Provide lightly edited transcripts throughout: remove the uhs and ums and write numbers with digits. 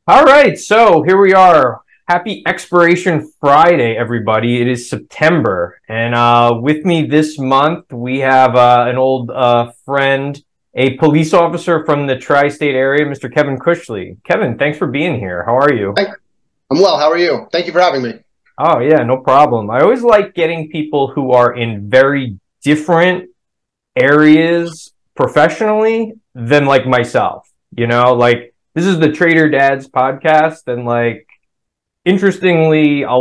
All right, so here we are. Happy Expiration Friday, everybody. It is September, and with me this month we have an old friend, a police officer from the tri-state area, Mr. Kevin Cushley. Kevin, thanks for being here. How are you? I'm well. How are you? Thank you for having me. Oh, yeah, no problem. I always like getting people who are in very different areas professionally than like myself. Like this is the Trader Dad's podcast, and like interestingly, a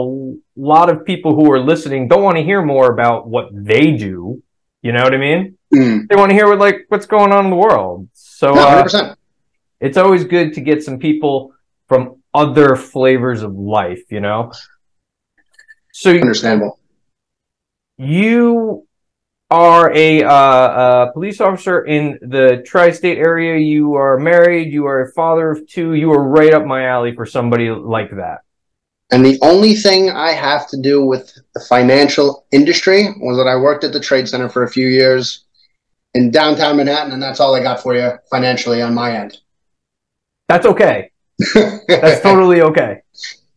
lot of people who are listening don't want to hear more about what they do. You know what I mean? Mm. They want to hear what's going on in the world. So No, 100%. it's always good to get some people from other flavors of life. So Understandable. you are a police officer in the tri-state area. You are married. You are a father of two. You are right up my alley for somebody like that. And the only thing I have to do with the financial industry was that I worked at the Trade Center for a few years in downtown Manhattan, and that's all I got for you financially on my end. That's okay. That's totally okay.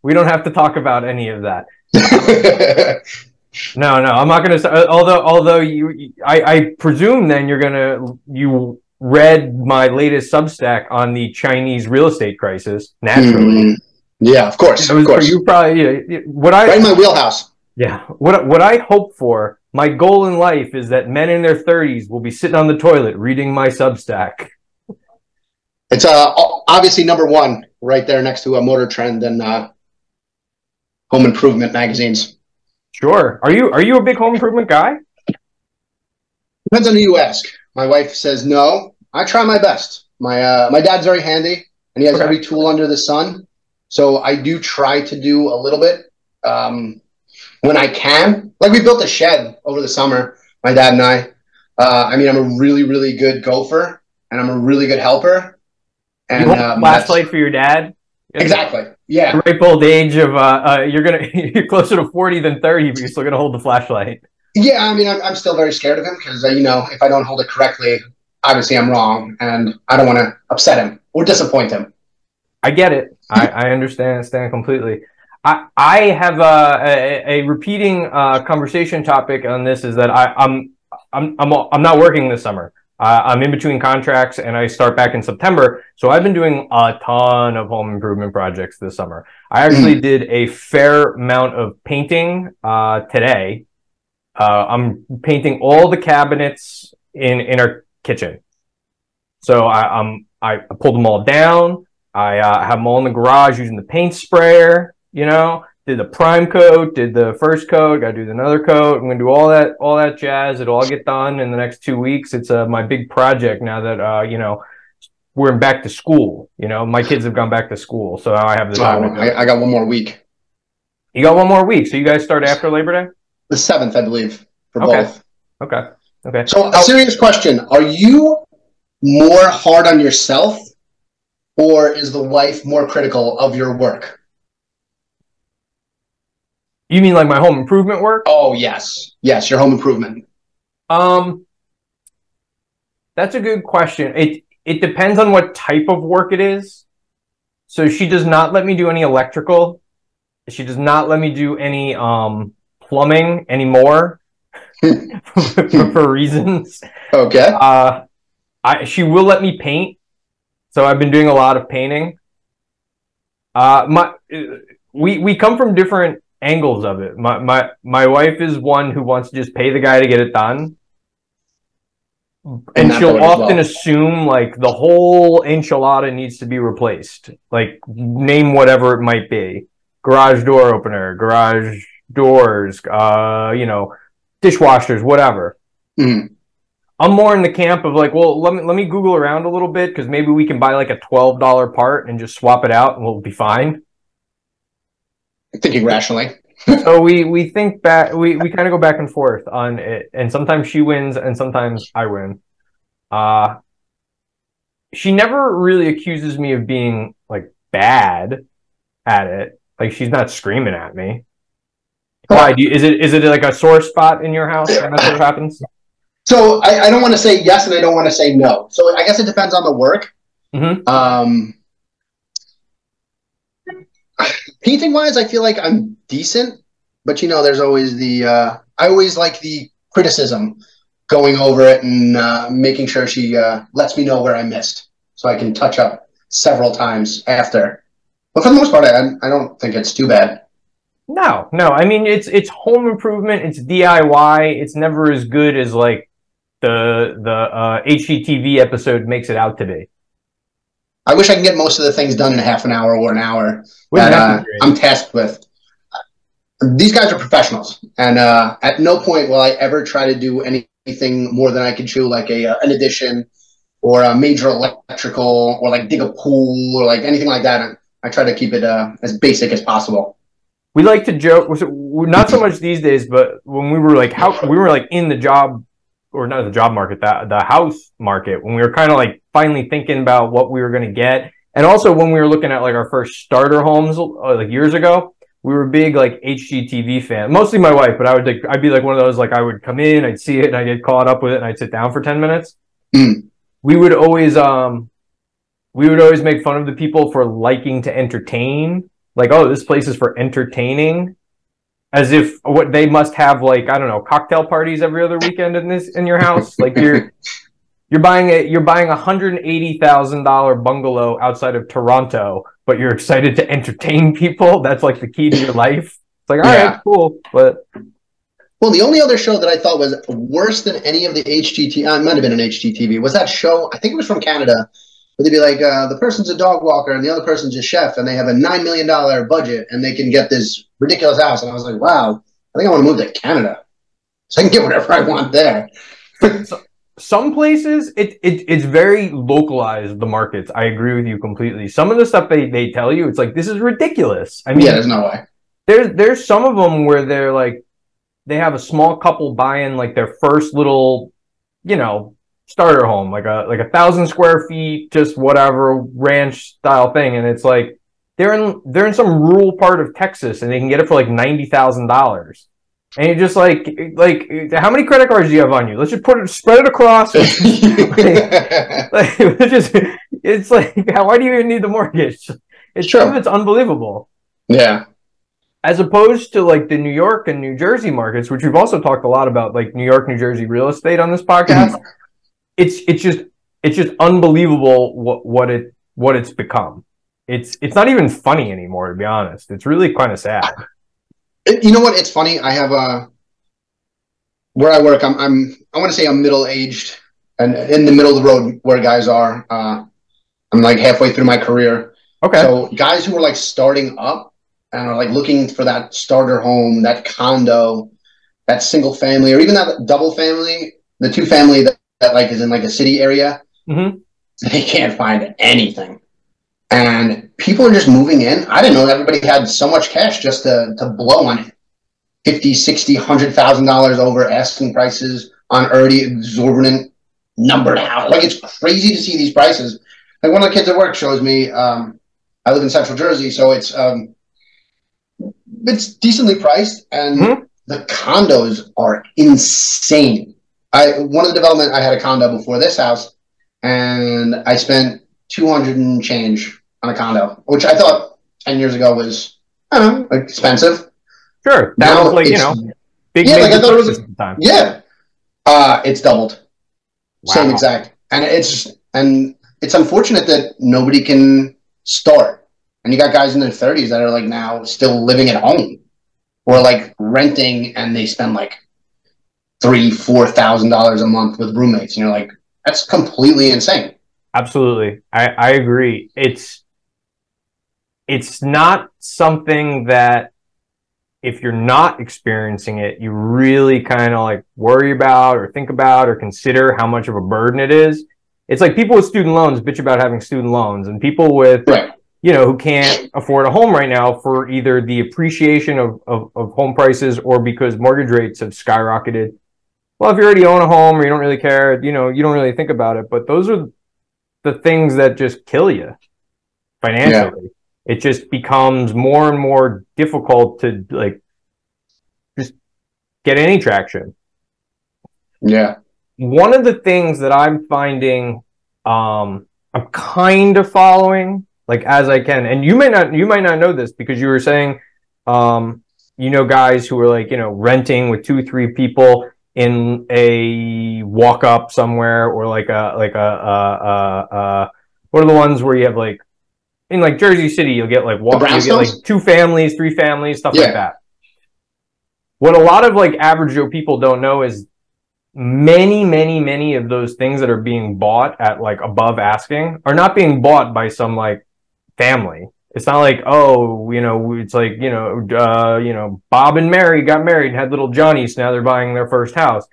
We don't have to talk about any of that. No, I'm not going to say. Although I presume then you read my latest Substack on the Chinese real estate crisis. Naturally, Yeah, of course. Of course. You probably right in my wheelhouse. Yeah, what I hope for, my goal in life is that men in their 30s will be sitting on the toilet reading my Substack. It's obviously number one right there next to a Motor Trend and Home Improvement magazines. Sure. Are you a big home improvement guy? Depends on who you ask. My wife says no. I try my best. My dad's very handy, and he has every tool under the sun. So I do try to do a little bit when I can. Like we built a shed over the summer, my dad and I. I'm a really, really good gopher, and I'm a really good helper. And you hold a flashlight for your dad? Exactly. Yeah. The ripe old age of you're closer to 40 than 30, but you're still gonna hold the flashlight. Yeah, I'm still very scared of him because if I don't hold it correctly, obviously I'm wrong, and I don't want to upset him or disappoint him. I get it. I understand completely. I have a repeating conversation topic on this is that I'm not working this summer. I'm in between contracts, and I start back in September. So I've been doing a ton of home improvement projects this summer. I actually did a fair amount of painting today. I'm painting all the cabinets in our kitchen. So I pulled them all down. I have them all in the garage using the paint sprayer. Did the prime coat, did the first coat, got to do another coat. I'm going to do all that jazz. It'll all get done in the next 2 weeks. It's my big project now that, we're back to school. My kids have gone back to school, so now I have the time. I got 1 more week. You got 1 more week, so you guys start after Labor Day? The 7th, I believe, for both. Okay. So a serious question. Are you more hard on yourself, or is the wife more critical of your work? You mean like my home improvement work? Oh, yes. Yes, your home improvement. That's a good question. It depends on what type of work it is. So she does not let me do any electrical. She does not let me do any plumbing anymore for reasons. Okay. She will let me paint. So I've been doing a lot of painting. We come from different angles of it. My wife is one who wants to just pay the guy to get it done, and she'll often assume like the whole enchilada needs to be replaced. Like name whatever it might be: garage door opener, garage doors, dishwashers, whatever. I'm more in the camp of like, well, let me Google around a little bit because maybe we can buy like a $12 part and just swap it out and we'll be fine. Thinking rationally. So we think back, we kind of go back and forth on it, and sometimes she wins and sometimes I win. She never really accuses me of being like bad at it. Like she's not screaming at me. Why? Is it like a sore spot in your house? And that's what happens? So I don't want to say yes and I don't want to say no. So I guess it depends on the work. Painting wise, I feel like I'm decent, but there's always I always like the criticism, going over it and making sure she lets me know where I missed, so I can touch up several times after. But for the most part, I don't think it's too bad. No. I mean, it's home improvement. It's DIY. It's never as good as like the HGTV episode makes it out to be. I wish I can get most of the things done in a half an hour or an hour Wouldn't that that be great? I'm tasked with. These guys are professionals, and at no point will I ever try to do anything more than I can chew, like an addition or a major electrical, or like dig a pool or like anything like that. I try to keep it as basic as possible. We like to joke, not so much these days, but when we were like we were like in the job, or not the job market, the house market, when we were kind of like finally thinking about what we were going to get, and also when we were looking at like our first starter homes like years ago, we were big like HGTV fan. Mostly my wife, but I'd be like one of those, like I would come in, I'd see it, and I'd get caught up with it, and I'd sit down for 10 minutes. Mm. We would always make fun of the people for liking to entertain. Like, oh, this place is for entertaining, as if what they must have, like, I don't know, cocktail parties every other weekend in your house. Like you're buying $180,000 bungalow outside of Toronto, but you're excited to entertain people. That's like the key to your life. It's like, all right, cool, but. Well, the only other show that I thought was worse than any of the HGTV, it might have been an HGTV, was that show, I think it was from Canada, where they'd be like, the person's a dog walker and the other person's a chef, and they have a $9 million budget, and they can get this ridiculous house. And I was like, wow, I think I want to move to Canada, so I can get whatever I want there. So, some places, it's very localized, the markets. I agree with you completely. Some of the stuff they tell you, it's like, this is ridiculous. I mean, yeah, there's no way. There's some of them where they're like, they have a small couple buying like their first little, starter home, like a 1,000 square feet, just whatever ranch style thing, and it's like they're in some rural part of Texas, and they can get it for like $90,000, and you're just like how many credit cards do you have on you? Let's just spread it across. It's like, why do you even need the mortgage? It's true. It's unbelievable. Yeah. As opposed to like the New York and New Jersey markets, which we've also talked a lot about, like New York, New Jersey real estate on this podcast. It's just unbelievable what it's become. It's not even funny anymore, to be honest. It's really kind of sad. You know what? It's funny. I have where I work. I want to say I'm middle aged and in the middle of the road where guys are. I'm like halfway through my career. Okay. So guys who are like starting up and are like looking for that starter home, that condo, that single family, or even that double family, the two family that like is in like a city area, they can't find anything. And people are just moving in. I didn't know everybody had so much cash just to blow on it. $50,000, $60,000, $100,000 over asking prices on already exorbitant numbered house. Like, it's crazy to see these prices. Like, one of the kids at work shows me, I live in Central Jersey, so it's decently priced, and the condos are insane. One of the development, I had a condo before this house, and I spent 200 and change on a condo, which I thought 10 years ago was, I don't know, expensive. Sure. That was like, big. Yeah, like I thought it was at the time. Yeah. It's doubled. Wow. Same exact. And it's unfortunate that nobody can start. And you got guys in their 30s that are like now still living at home or like renting, and they spend like $3,000-$4,000 a month with roommates. And you're like, that's completely insane. Absolutely. I agree. It's not something that, if you're not experiencing it, you really kind of like worry about or think about or consider how much of a burden it is. It's like people with student loans bitch about having student loans, and people with, who can't afford a home right now for either the appreciation of home prices or because mortgage rates have skyrocketed. Well, if you already own a home or you don't really care, you don't really think about it. But those are the things that just kill you financially. Yeah. It just becomes more and more difficult to like just get any traction. Yeah. One of the things that I'm finding, I'm kind of following, like as I can. And you might not know this because you were saying, guys who are like, renting with 2, 3 people in a walk up somewhere, or like what are the ones where you have like in like Jersey City, you'll get like you get like 2 families, 3 families, stuff like that. What a lot of like average Joe people don't know is many of those things that are being bought at like above asking are not being bought by some like family. It's not like, oh, it's like, Bob and Mary got married and had little Johnnies, so now they're buying their first house.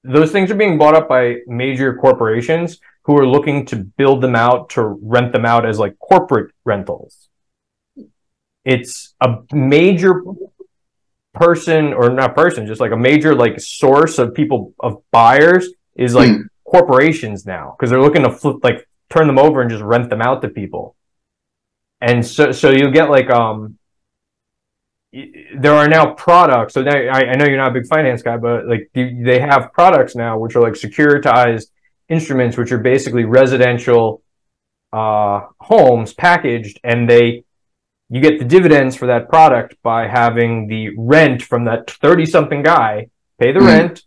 Those things are being bought up by major corporations who are looking to build them out, to rent them out as like corporate rentals. It's a major person, or not person, just like a major like source of people, of buyers, is like corporations now, because they're looking to turn them over and just rent them out to people. And so you'll get like there are now products. So now, I know you're not a big finance guy, but like they have products now which are like securitized instruments, which are basically residential homes packaged, and you get the dividends for that product by having the rent from that 30-something guy pay the rent.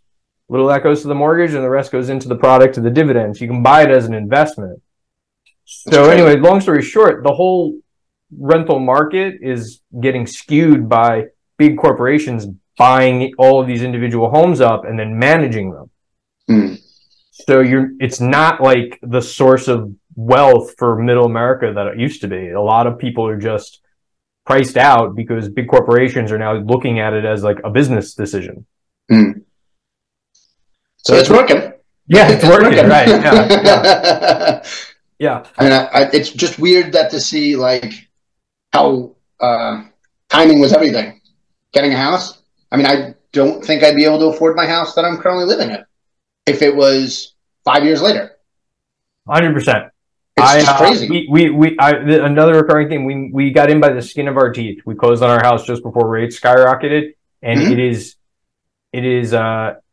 Little that goes to the mortgage, and the rest goes into the product of the dividends. You can buy it as an investment. So anyway, long story short, the whole rental market is getting skewed by big corporations buying all of these individual homes up and then managing them. So it's not like the source of wealth for middle America that it used to be. A lot of people are just priced out because big corporations are now looking at it as like a business decision. So it's working. Yeah, it's working, right? Yeah. Yeah. I mean, it's just weird to see like how timing was everything. Getting a house. I mean, I don't think I'd be able to afford my house that I'm currently living in if it was 5 years later. 100%. It's just crazy. Another recurring thing. We got in by the skin of our teeth. We closed on our house just before rates skyrocketed, and it is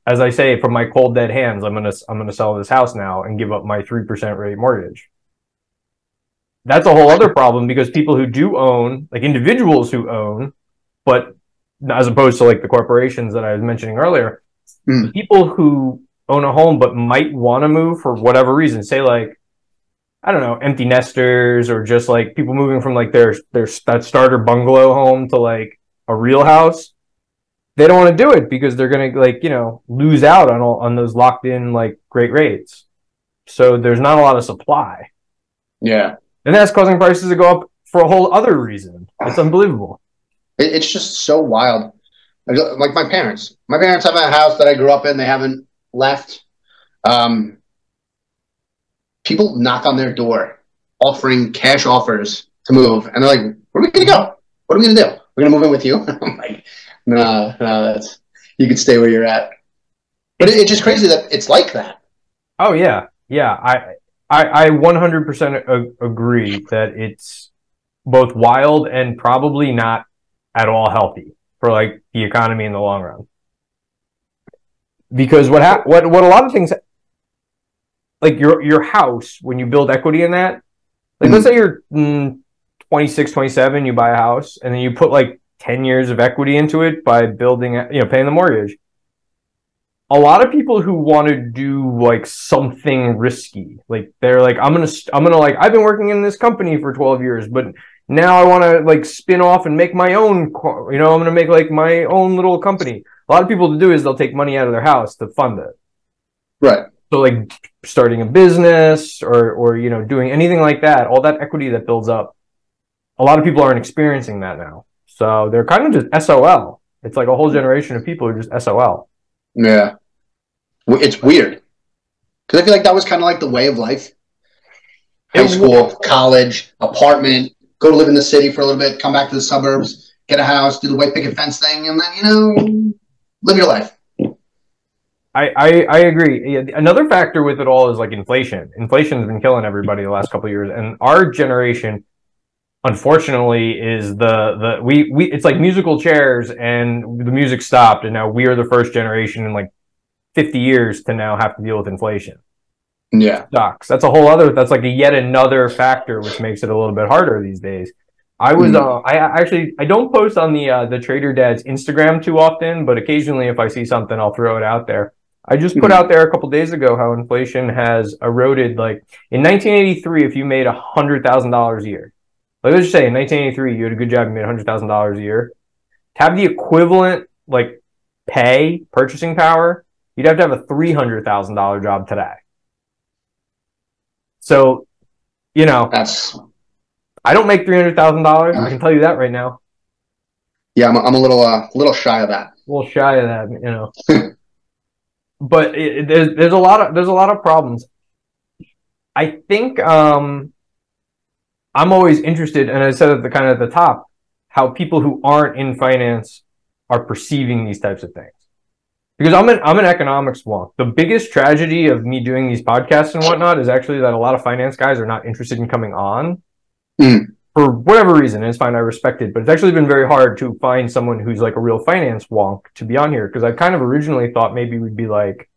as I say, from my cold dead hands, I'm gonna sell this house now and give up my 3% rate mortgage. That's a whole other problem, because people who do own, like individuals who own, but as opposed to like the corporations that I was mentioning earlier, people who own a home but might want to move for whatever reason, say like, I don't know, empty nesters, or just like people moving from like their that starter bungalow home to like a real house. They don't want to do it because they're going to like, lose out on those locked in like great rates. So there's not a lot of supply. Yeah. And that's causing prices to go up for a whole other reason. It's unbelievable. It's just so wild. Like my parents have a house that I grew up in. They haven't left. People knock on their door offering cash offers to move. And they're like, where are we going to go? What are we going to do? We're going to move in with you? I'm like, no, you can stay where you're at. But it's just crazy that it's like that. Oh, yeah. Yeah. I 100% agree that it's both wild and probably not at all healthy for like the economy in the long run. Because what a lot of things, like your house, when you build equity in that, like let's say you're 26, 27, you buy a house, and then you put like 10 years of equity into it by building, paying the mortgage. A lot of people who want to do like something risky, like they're like, I'm gonna like, I've been working in this company for 12 years, but now I want to like spin off and make my own, I'm gonna make like my own little company. A lot of people to do is they'll take money out of their house to fund it. Right. So like starting a business or doing anything like that, all that equity that builds up, a lot of people aren't experiencing that now. So they're kind of just SOL. It's like a whole generation of people who are just SOL. Yeah. It's weird. Because I feel like that was kind of like the way of life. High school, college, apartment, go to live in the city for a little bit, come back to the suburbs, get a house, do the white picket fence thing, and then, live your life. I agree. Another factor with it all is like inflation. Inflation's been killing everybody the last couple of years. And our generation, unfortunately, is it's like musical chairs, and the music stopped, and now we are the first generation in like 50 years to now have to deal with inflation. Yeah. Stocks. That's a whole other. That's like a yet another factor, which makes it a little bit harder these days. I was. I don't post on the Trader Dad's Instagram too often, but occasionally, if I see something, I'll throw it out there. I just put out there a couple days ago how inflation has eroded. Like in 1983, if you made $100,000 a year, like let's just say in 1983 you had a good job, you made $100,000 a year. To have the equivalent like purchasing power, you'd have to have a $300,000 job today. So, That's. I don't make $300,000. I can tell you that right now. Yeah, I'm a little shy of that. A little shy of that, But there's a lot of problems. I think I'm always interested, and I said at the top, how people who aren't in finance are perceiving these types of things. Because I'm an economics wonk. The biggest tragedy of me doing these podcasts and whatnot is actually that a lot of finance guys are not interested in coming on for whatever reason. It's fine, I respect it, but it's actually been very hard to find someone who's like a real finance wonk to be on here, because I kind of originally thought maybe we'd be like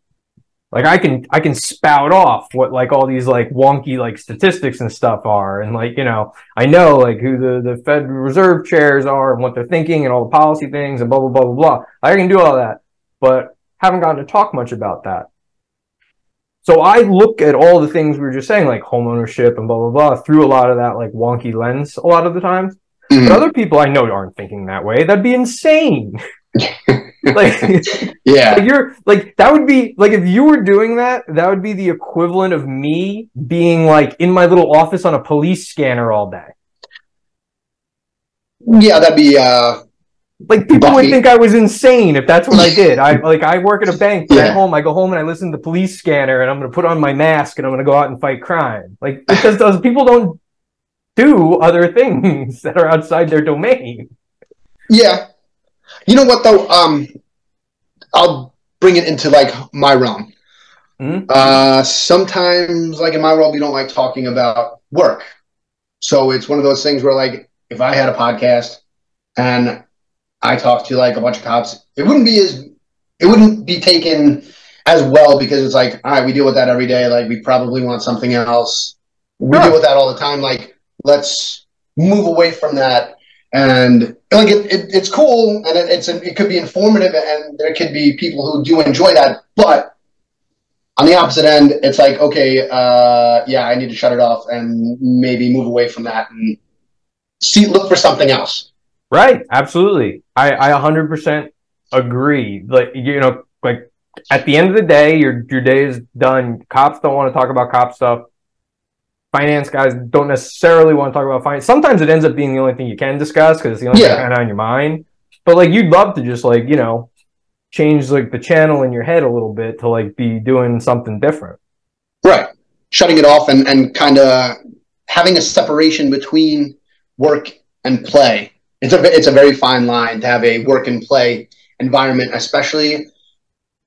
I can spout off what like all these like wonky like statistics and stuff are, and like I know like who the Fed Reserve chairs are and what they're thinking and all the policy things and blah blah blah blah blah. I can do all that, but haven't gotten to talk much about that. So I look at all the things we were just saying, like home ownership and blah blah blah, through a lot of that like wonky lens a lot of the times. But other people I know aren't thinking that way. That'd be insane. Like yeah, like you're like, that would be like, if you were doing that, that would be the equivalent of me being like in my little office on a police scanner all day. Yeah, that'd be like people Buffy. would think I was insane if that's what I did. I work at a bank, but at home I go home and I listen to the police scanner, and I'm gonna put on my mask and I'm gonna go out and fight crime. Like, because those people don't do other things that are outside their domain. Yeah. You know what though? I'll bring it into like my realm. Sometimes, like in my world, we don't like talking about work. So it's one of those things where, like, if I had a podcast and I talked to like a bunch of cops, it wouldn't be taken as well, because it's like, all right, we deal with that every day. Like, we probably want something else. We deal with that all the time. Like, let's move away from that. And like it's cool, and it could be informative, and there could be people who do enjoy that. But on the opposite end, it's like, okay, yeah, I need to shut it off and maybe move away from that and look for something else. Right, absolutely. I 100% agree. Like, like at the end of the day, your day is done. Cops don't want to talk about cop stuff. Finance guys don't necessarily want to talk about finance. Sometimes it ends up being the only thing you can discuss because it's the only thing kind of on your mind. But like, you'd love to just like, change like the channel in your head a little bit to like be doing something different. Right. Shutting it off and kind of having a separation between work and play. It's a very fine line to have a work and play environment, especially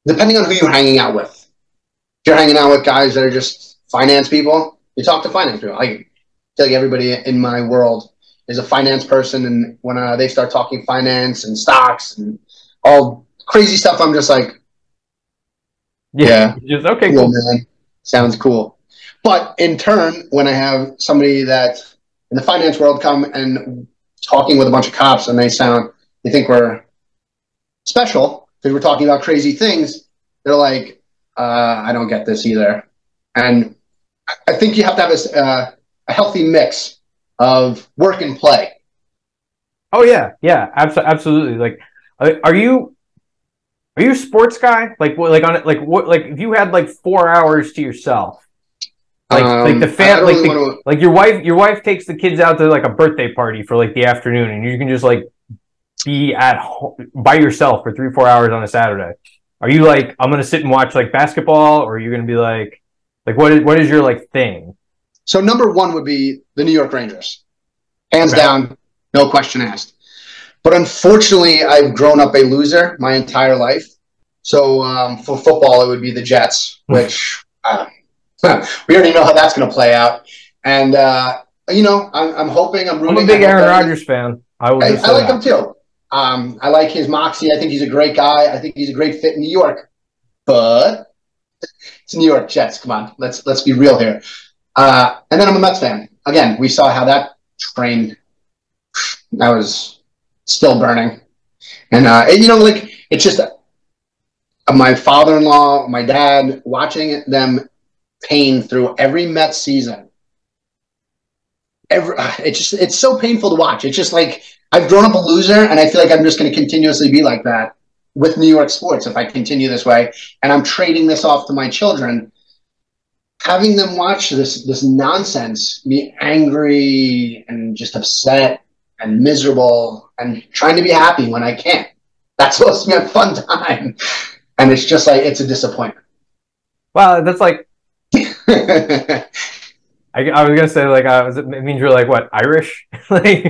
depending on who you're hanging out with. If you're hanging out with guys that are just finance people, you talk to finance people. I feel like everybody in my world is a finance person, and when they start talking finance and stocks and all crazy stuff, I'm just like, yeah, just okay, cool, man. Sounds cool. But in turn, when I have somebody that in the finance world come and talking with a bunch of cops, and they think we're special because we're talking about crazy things, they're like, I don't get this either. And I think you have to have a healthy mix of work and play. Oh yeah, absolutely. Like, are you a sports guy? Like, what? Like if you had like 4 hours to yourself, like the family, like your wife takes the kids out to like a birthday party for like the afternoon, and you can just like be at home by yourself for 3-4 hours on a Saturday. Are you like, I'm gonna sit and watch like basketball, or are you gonna be like what is your like thing? So number one would be the New York Rangers, hands down, no question asked. But unfortunately, I've grown up a loser my entire life. So for football, it would be the Jets, which we already know how that's going to play out. And I'm hoping, I'm rooting. I'm a big Aaron Rodgers fan. I like him too. I like his moxie. I think he's a great guy. I think he's a great fit in New York. But It's New York Jets. Come on, let's be real here. And then I'm a Mets fan. Again, we saw how that train that was still burning, and you know, like it's just my father-in-law, my dad, watching them pain through every Mets season. It's so painful to watch. It's just like I've grown up a loser, and I feel like I'm just going to continuously be like that with New York sports if I continue this way. And I'm trading this off to my children. Having them watch this nonsense, be angry and just upset and miserable, and trying to be happy when I can't. That's supposed to be a fun time, and it's just like it's a disappointment. Well, that's like I was gonna say like it means you're like what, Irish? Like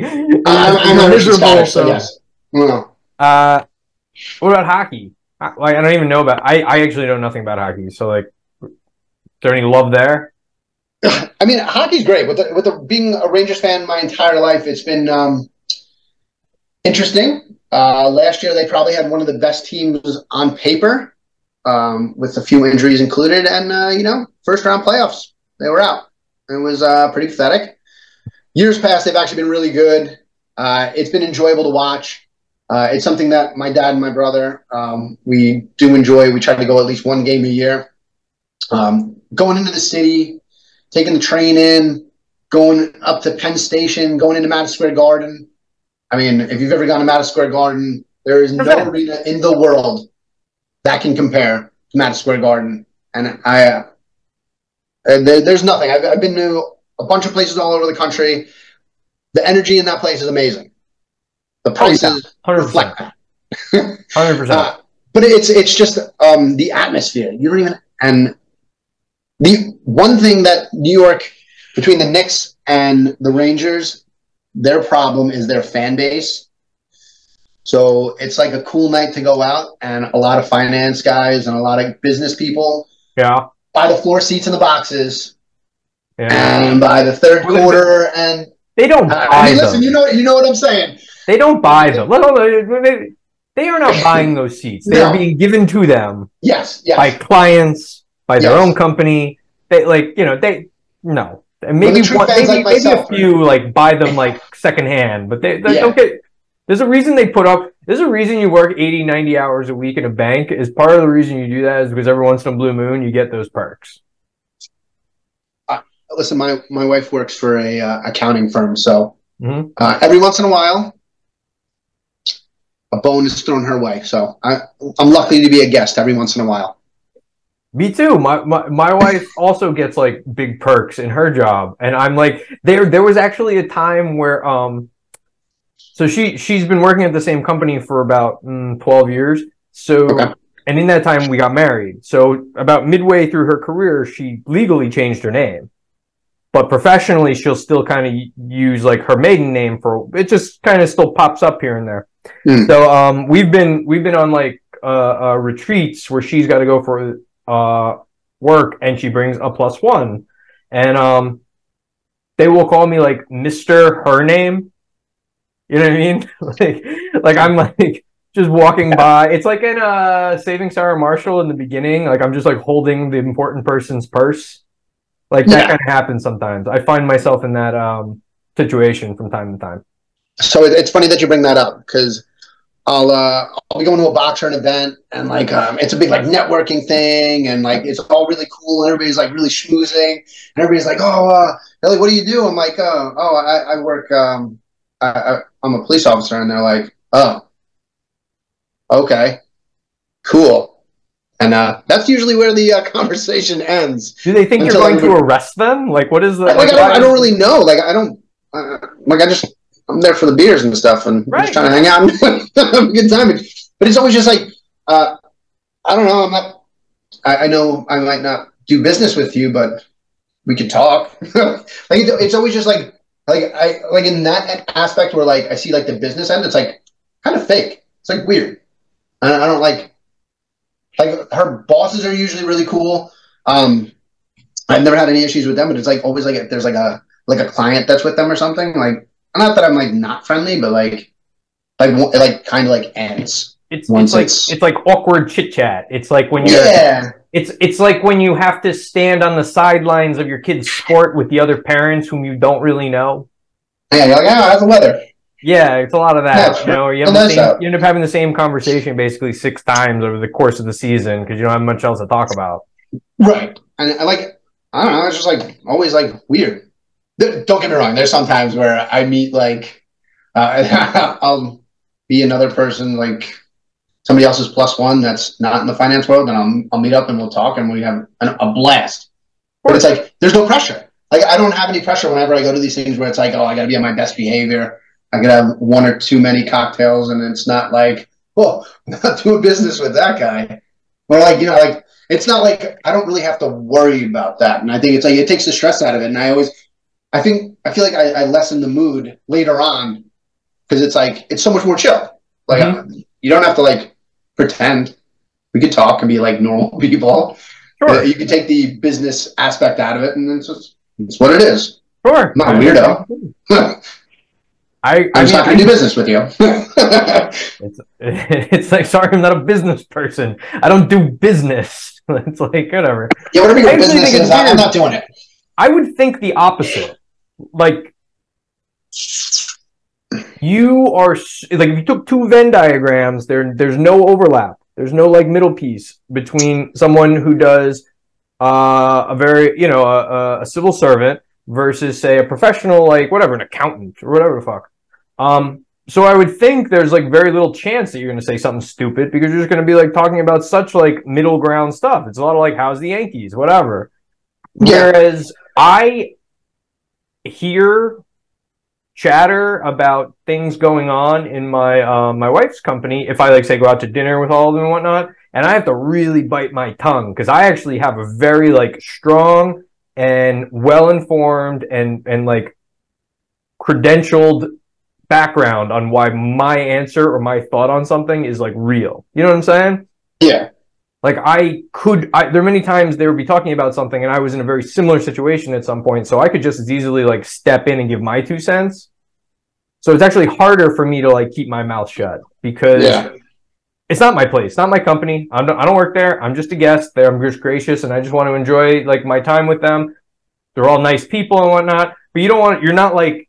I'm miserable. Scottish, So yes. No. what about hockey? Like I don't even know about. I actually know nothing about hockey. So like, is there any love there? I mean, hockey's great. Being a Rangers fan my entire life, it's been interesting. Last year, they probably had one of the best teams on paper, with a few injuries included, and first round playoffs, they were out. It was pretty pathetic. Years past, they've actually been really good. It's been enjoyable to watch. It's something that my dad and my brother, we do enjoy. We try to go at least one game a year. Going into the city, taking the train in, going up to Penn Station, going into Madison Square Garden. I mean, if you've ever gone to Madison Square Garden, there is no arena in the world that can compare to Madison Square Garden. And there's nothing. I've been to a bunch of places all over the country. The energy in that place is amazing. The prices reflect that. 100%. But it's just the atmosphere. You don't even. And the one thing that New York, between the Knicks and the Rangers, their problem is their fan base. So it's like a cool night to go out, and a lot of finance guys and a lot of business people buy the floor seats in the boxes, and by the third quarter, and they don't buy them. Listen, you know what I'm saying. They don't buy them. They are not buying those seats. They are being given to them. Yes. By clients, by their own company. They no. And maybe a few like buy them like secondhand, but they don't get. There's a reason they put up. There's a reason you work 80, 90 hours a week in a bank. Is part of the reason you do that is because every once in a blue moon you get those perks. Listen, my wife works for a accounting firm, so every once in a while, a bone is thrown her way. So I'm lucky to be a guest every once in a while. Me too. My wife also gets like big perks in her job, and I'm like, there was actually a time where so she's been working at the same company for about 12 years. So and in that time we got married. So about midway through her career, she legally changed her name, but professionally she'll still kind of use like her maiden name for it. Just kind of still pops up here and there. So we've been on like retreats where she's got to go for work, and she brings a +1, and they will call me like Mr. her name. You know what I mean? like I'm like just walking by. It's like in Saving Sarah Marshall in the beginning. Like I'm just like holding the important person's purse. Like that kind of happens sometimes. I find myself in that situation from time to time. So it's funny that you bring that up, because I'll be going to a boxer event, and like it's a big like networking thing, and like it's all really cool, and everybody's like really schmoozing, and everybody's like, they're like, what do you do? I'm like, I work. I'm a police officer, and they're like, oh, okay, cool, and that's usually where the conversation ends. Do they think you're going to arrest them? Like, what is the? Like, I don't really know. Like, I don't. I'm there for the beers and stuff, and I'm just trying to hang out and have a good time. But it's always just like, I don't know. I know I might not do business with you, but we could talk. Like it's always just like in that aspect where like I see like the business end, it's like kind of fake. It's like weird. I don't like her bosses are usually really cool. I've never had any issues with them, but it's like always like if there's like a client that's with them or something, like. Not that I'm like not friendly, but like kind of like ends. It's like awkward chit chat. It's like when you're It's like when you have to stand on the sidelines of your kid's sport with the other parents whom you don't really know. Yeah, you're like, how's the weather? Yeah, it's a lot of Yeah, that. it's You know, you end up having the same conversation basically 6 times over the course of the season because you don't have much else to talk about. Right. And I don't know, it's just like always like weird. Don't get me wrong, there's some times where I meet like I'll be another person, like somebody else's plus one that's not in the finance world, and I'll meet up and we'll talk and we have a blast. But it's like there's no pressure. Like I don't have any pressure whenever I go to these things where it's like, oh, I got to be on my best behavior. I could have one or too many cocktails, and it's not like, oh, I'm not doing business with that guy. Or like, like it's not like I don't really have to worry about that. And I think it's like it takes the stress out of it. And I feel like I lessen the mood later on because it's like it's so much more chill. Like you don't have to like pretend. We could talk and be like normal people. Sure. You can take the business aspect out of it, and it's what it is. Sure. I'm not a weirdo. I'm not going to do business with you. it's like, sorry, I'm not a business person. I don't do business. It's like, whatever. Yeah, whatever your business is, I'm not doing it. I would think the opposite. Like, you are, like, if you took two Venn diagrams, there's no overlap. There's no, like, middle piece between someone who does a very, a civil servant versus, say, a professional, like, whatever, an accountant or whatever the fuck. So I would think there's like very little chance that you're going to say something stupid because you're just going to be like talking about such like middle ground stuff. It's a lot of like, how's the Yankees, whatever. Yeah. Whereas I hear chatter about things going on in my my wife's company if I like say go out to dinner with all of them and whatnot, and I have to really bite my tongue because I actually have a very like strong and well informed and like credentialed background on why my answer or my thought on something is like real. You know what I'm saying? Yeah. Like there are many times they would be talking about something and I was in a very similar situation at some point, so I could just as easily like step in and give my 2 cents. So it's actually harder for me to like keep my mouth shut because it's not my place, not my company. I don't work there. I'm just a guest there. I'm just gracious and I just want to enjoy like my time with them. They're all nice people and whatnot, but you're not like,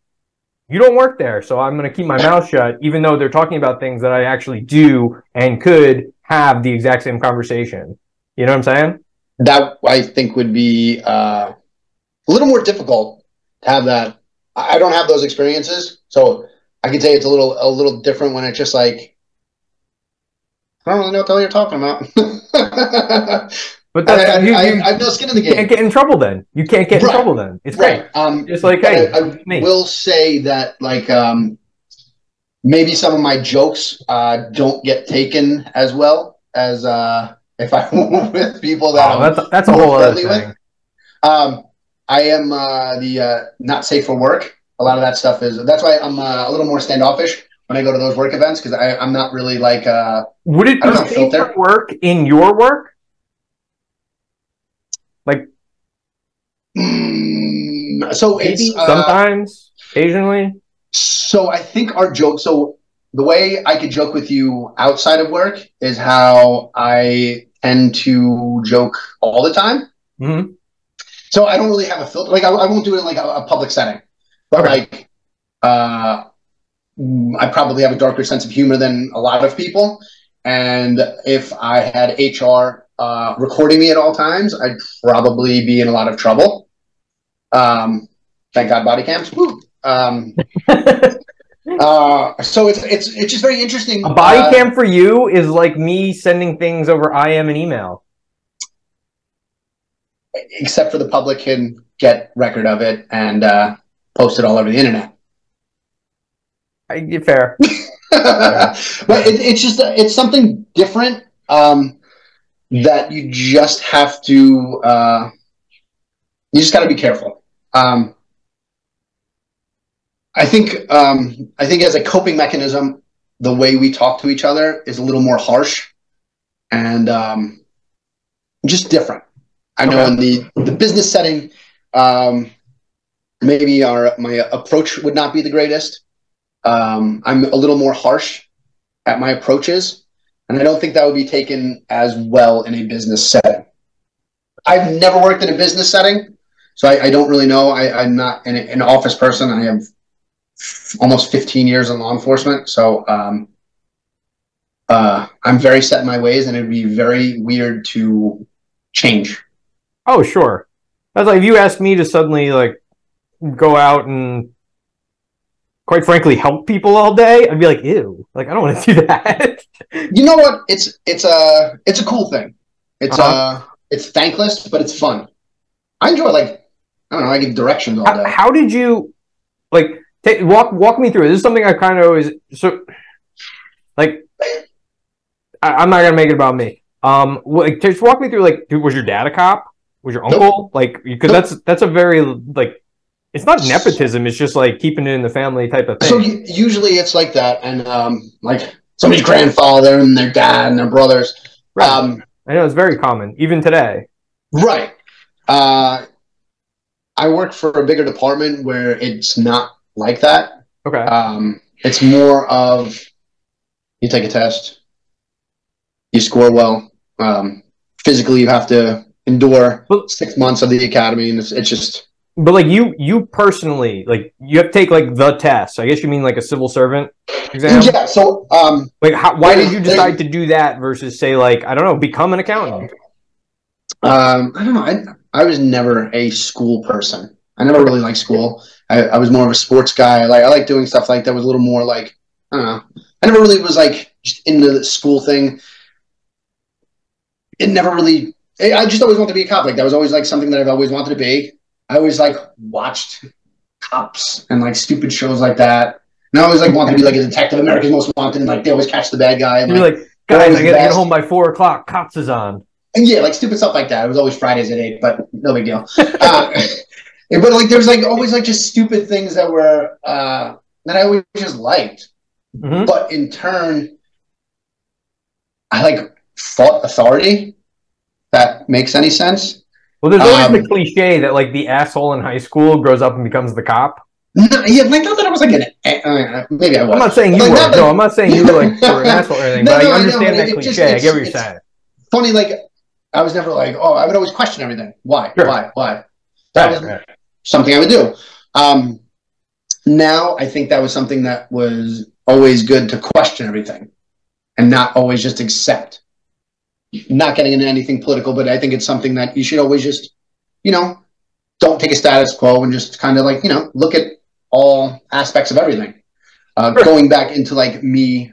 you don't work there, so I'm going to keep my mouth shut, even though they're talking about things that I actually do and could have the exact same conversation. You know what I'm saying? That, I think, would be a little more difficult to have that. I don't have those experiences, so I can say it's a little different when it's just like, I don't really know what the hell you're talking about. But that's, I have no skin in the game. You can't get in trouble then. You can't get in trouble then. It's right. It's like, hey, I will say that like maybe some of my jokes don't get taken as well as if I were with people that that's a whole other thing. I am the not safe for work. A lot of that stuff that's why I'm a little more standoffish when I go to those work events because I'm not really like. Would it be safe for work in your work? Like, so it's sometimes, occasionally. So I think our joke. So the way I could joke with you outside of work is how I tend to joke all the time. Mm-hmm. So I don't really have a filter. Like I won't do it in like a public setting, but like I probably have a darker sense of humor than a lot of people. And if I had HR recording me at all times, I'd probably be in a lot of trouble. Thank God body cams. Woo. So it's just very interesting. A body cam for you is like me sending things over IM and email. Except for the public can get record of it and post it all over the internet. Fair. But it's something different that you just have to you just got to be careful. I think as a coping mechanism, the way we talk to each other is a little more harsh and just different. I know in the business setting, maybe my approach would not be the greatest. I'm a little more harsh at my approaches, and I don't think that would be taken as well in a business setting. I've never worked in a business setting, so I don't really know. I'm not an office person. I have almost 15 years in law enforcement, so I'm very set in my ways, and it'd be very weird to change. Oh, sure. That's like if you asked me to suddenly like go out and quite frankly help people all day, I'd be like, ew, like I don't want to do that. You know what? It's a cool thing. Uh-huh. It's thankless, but it's fun. I enjoy like I don't know. I give directions all day. How did you like walk me through it? This is something I kind of always so like. I'm not gonna make it about me. Like, just walk me through. Like, was your dad a cop? Was your Nope. uncle like? Because that's a very like. It's not nepotism. It's just like keeping it in the family type of thing. So usually it's like that, and like somebody's grandfather and their dad and their brothers. Right. I know it's very common even today. Right. I work for a bigger department where it's not like that. Okay. It's more of you take a test, you score well. Physically, you have to endure 6 months of the academy, and it's just. But like you personally, like you have to take like the test. I guess you mean like a civil servant exam. Yeah. So, like, why did you decide to do that versus say like I don't know, become an accountant? I don't know. I was never a school person. I never really liked school. I was more of a sports guy. I like doing stuff like that. Was a little more like I don't know. I never really was like just into the school thing. It never really. I just always wanted to be a cop. Like that was always like something that I've always wanted to be. I always like watched cops and like stupid shows like that. And I always like wanted to be like a detective, America's Most Wanted, and like they always catch the bad guy. And, you're like, guys, I gotta get home by 4 o'clock. Cops is on. And yeah, like stupid stuff like that. It was always Fridays at 8, but no big deal. But like there was like always like just stupid things that were that I always just liked. Mm-hmm. But in turn, I like fought authority. That makes any sense. Well, there's always the cliche that like the asshole in high school grows up and becomes the cop. No, yeah, like not that I was like maybe I was. I'm not saying you like, were. No, I'm not saying you were like for an asshole or anything. No, but no, I understand that cliche. I get what you're saying. Funny, like I was never like, oh, I would always question everything. Why? Sure. Why? That was something I would do. Now I think that was something that was always good to question everything and not always just accept. Not getting into anything political, but I think it's something that you should always just, don't take a status quo and just kind of like, look at all aspects of everything. Sure. Going back into like me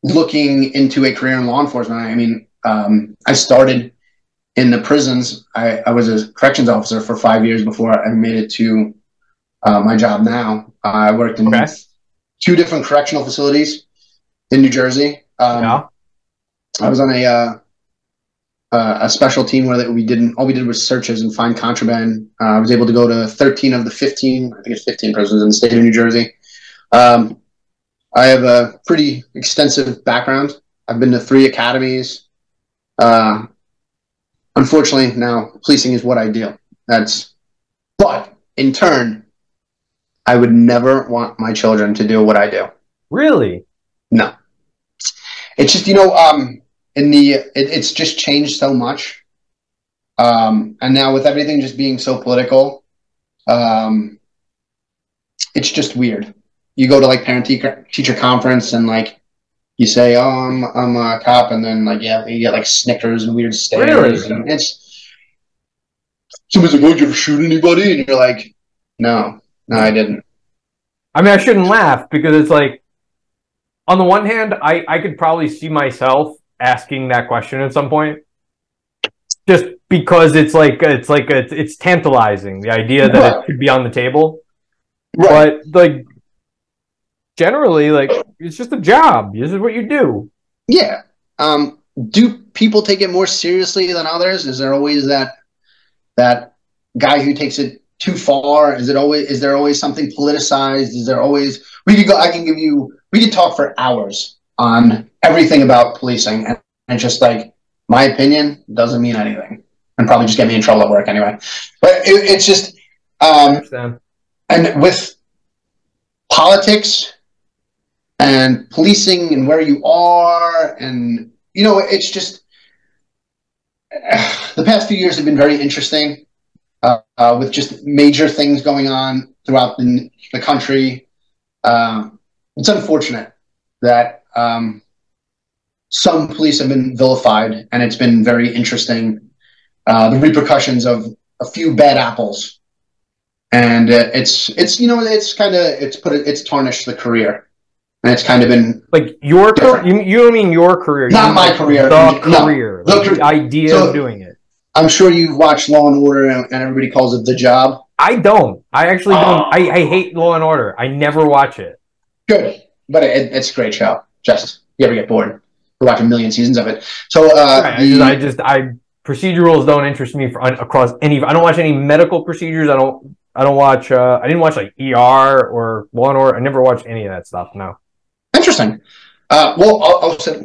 looking into a career in law enforcement. I mean, I started in the prisons. I was a corrections officer for 5 years before I made it to my job now. I worked in 2 different correctional facilities in New Jersey. I was on a special team where all we did was searches and find contraband. I was able to go to 13 of the 15, I think it's 15 prisons in the state of New Jersey. I have a pretty extensive background. I've been to 3 academies. Unfortunately, now policing is what I do. But in turn, I would never want my children to do what I do. Really? No. It's just, it's just changed so much. And now with everything just being so political, it's just weird. You go to like parent-teacher conference and like you say, "Oh, I'm a cop," and then like you get like Snickers and weird stares. Really? And it's somebody's like, "Oh, did you ever shoot anybody?" And you're like, "No, I didn't." I mean, I shouldn't laugh because it's like, on the one hand, I could probably see myself asking that question at some point, just because it's tantalizing, the idea that it could be on the table. Right. But like generally, like it's just a job. This is what you do. Yeah. Do people take it more seriously than others? Is there always that guy who takes it too far? Is there always something politicized? Is there always we could talk for hours on everything about policing, and it's just like my opinion doesn't mean anything, and probably just get me in trouble at work anyway. But it's just and with politics and policing and where you are, and it's just the past few years have been very interesting, with just major things going on throughout the country. It's unfortunate that some police have been vilified, and it's been very interesting, the repercussions of a few bad apples, and it's tarnished the career, and it's kind of been like your career. You don't mean your career? Not my career. The career. No, like the idea of doing it. I'm sure you've watched Law and Order, and everybody calls it The Job. I don't. I actually don't. I hate Law and Order. I never watch it. Good, but it's a great show. Just you ever get bored? We watch a million seasons of it. So procedurals don't interest me across any. I don't watch any medical procedures. I don't watch. I didn't watch like ER or Law and Order. I never watched any of that stuff. No. Interesting. Well, also,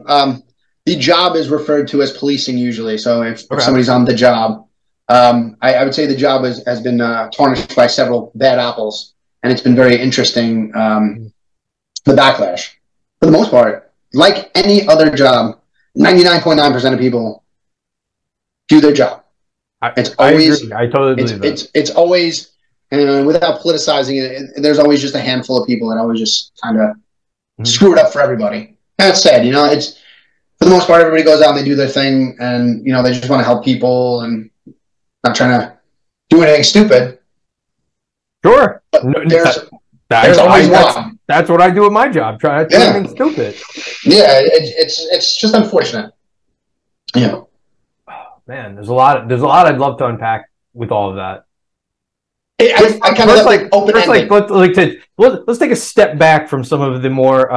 The Job is referred to as policing usually. So if somebody's on The Job, I would say The Job has been tarnished by several bad apples, and it's been very interesting. The backlash, for the most part, like any other job, 99.9% of people do their job. It's always. I totally believe that. It's always, and without politicizing it, there's always just a handful of people that always just kind of screw it up for everybody. And it's sad, It's for the most part, everybody goes out and they do their thing, and they just want to help people and not trying to do anything stupid. Sure. But there's always one. That's what I do with my job. Trying to do anything stupid. Yeah, it's just unfortunate. Yeah. Oh, man, there's a lot I'd love to unpack with all of that. I kind of like open-ended. Let's take a step back from some of the more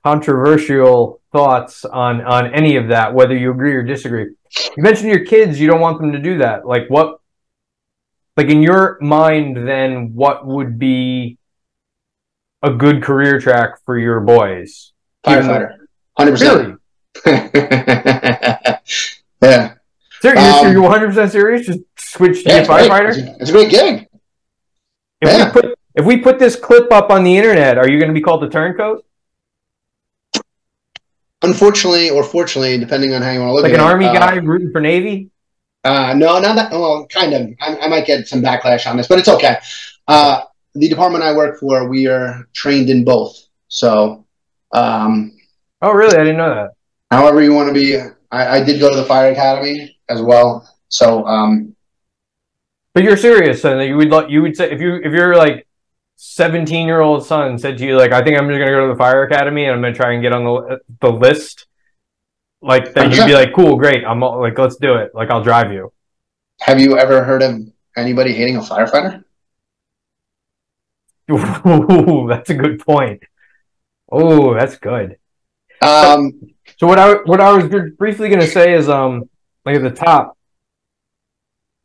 controversial thoughts on any of that, whether you agree or disagree. You mentioned your kids, you don't want them to do that. Like in your mind, then what would be a good career track for your boys? Firefighter, 100%. Really? Yeah. Serious? You're 100% serious? Just switch to be a firefighter? It's a great gig. If we put this clip up on the internet, are you going to be called a turncoat? Unfortunately, or fortunately, depending on how you want to look at it. Like an Army guy rooting for Navy? No, not that. Well, kind of. I might get some backlash on this, but it's okay. The department I work for, we are trained in both. So. Oh, really? I didn't know that. However you want to be. I did go to the fire academy as well. So. But you're serious, so you would say if you're like 17-year-old son said to you like, I think I'm just gonna go to the fire academy and I'm gonna try and get on the list, like that, you'd be like, cool, great, I'm like, let's do it, like I'll drive you. Have you ever heard of anybody hating a firefighter? Ooh, that's a good point. Oh, that's good. So what I was briefly gonna say is like at the top,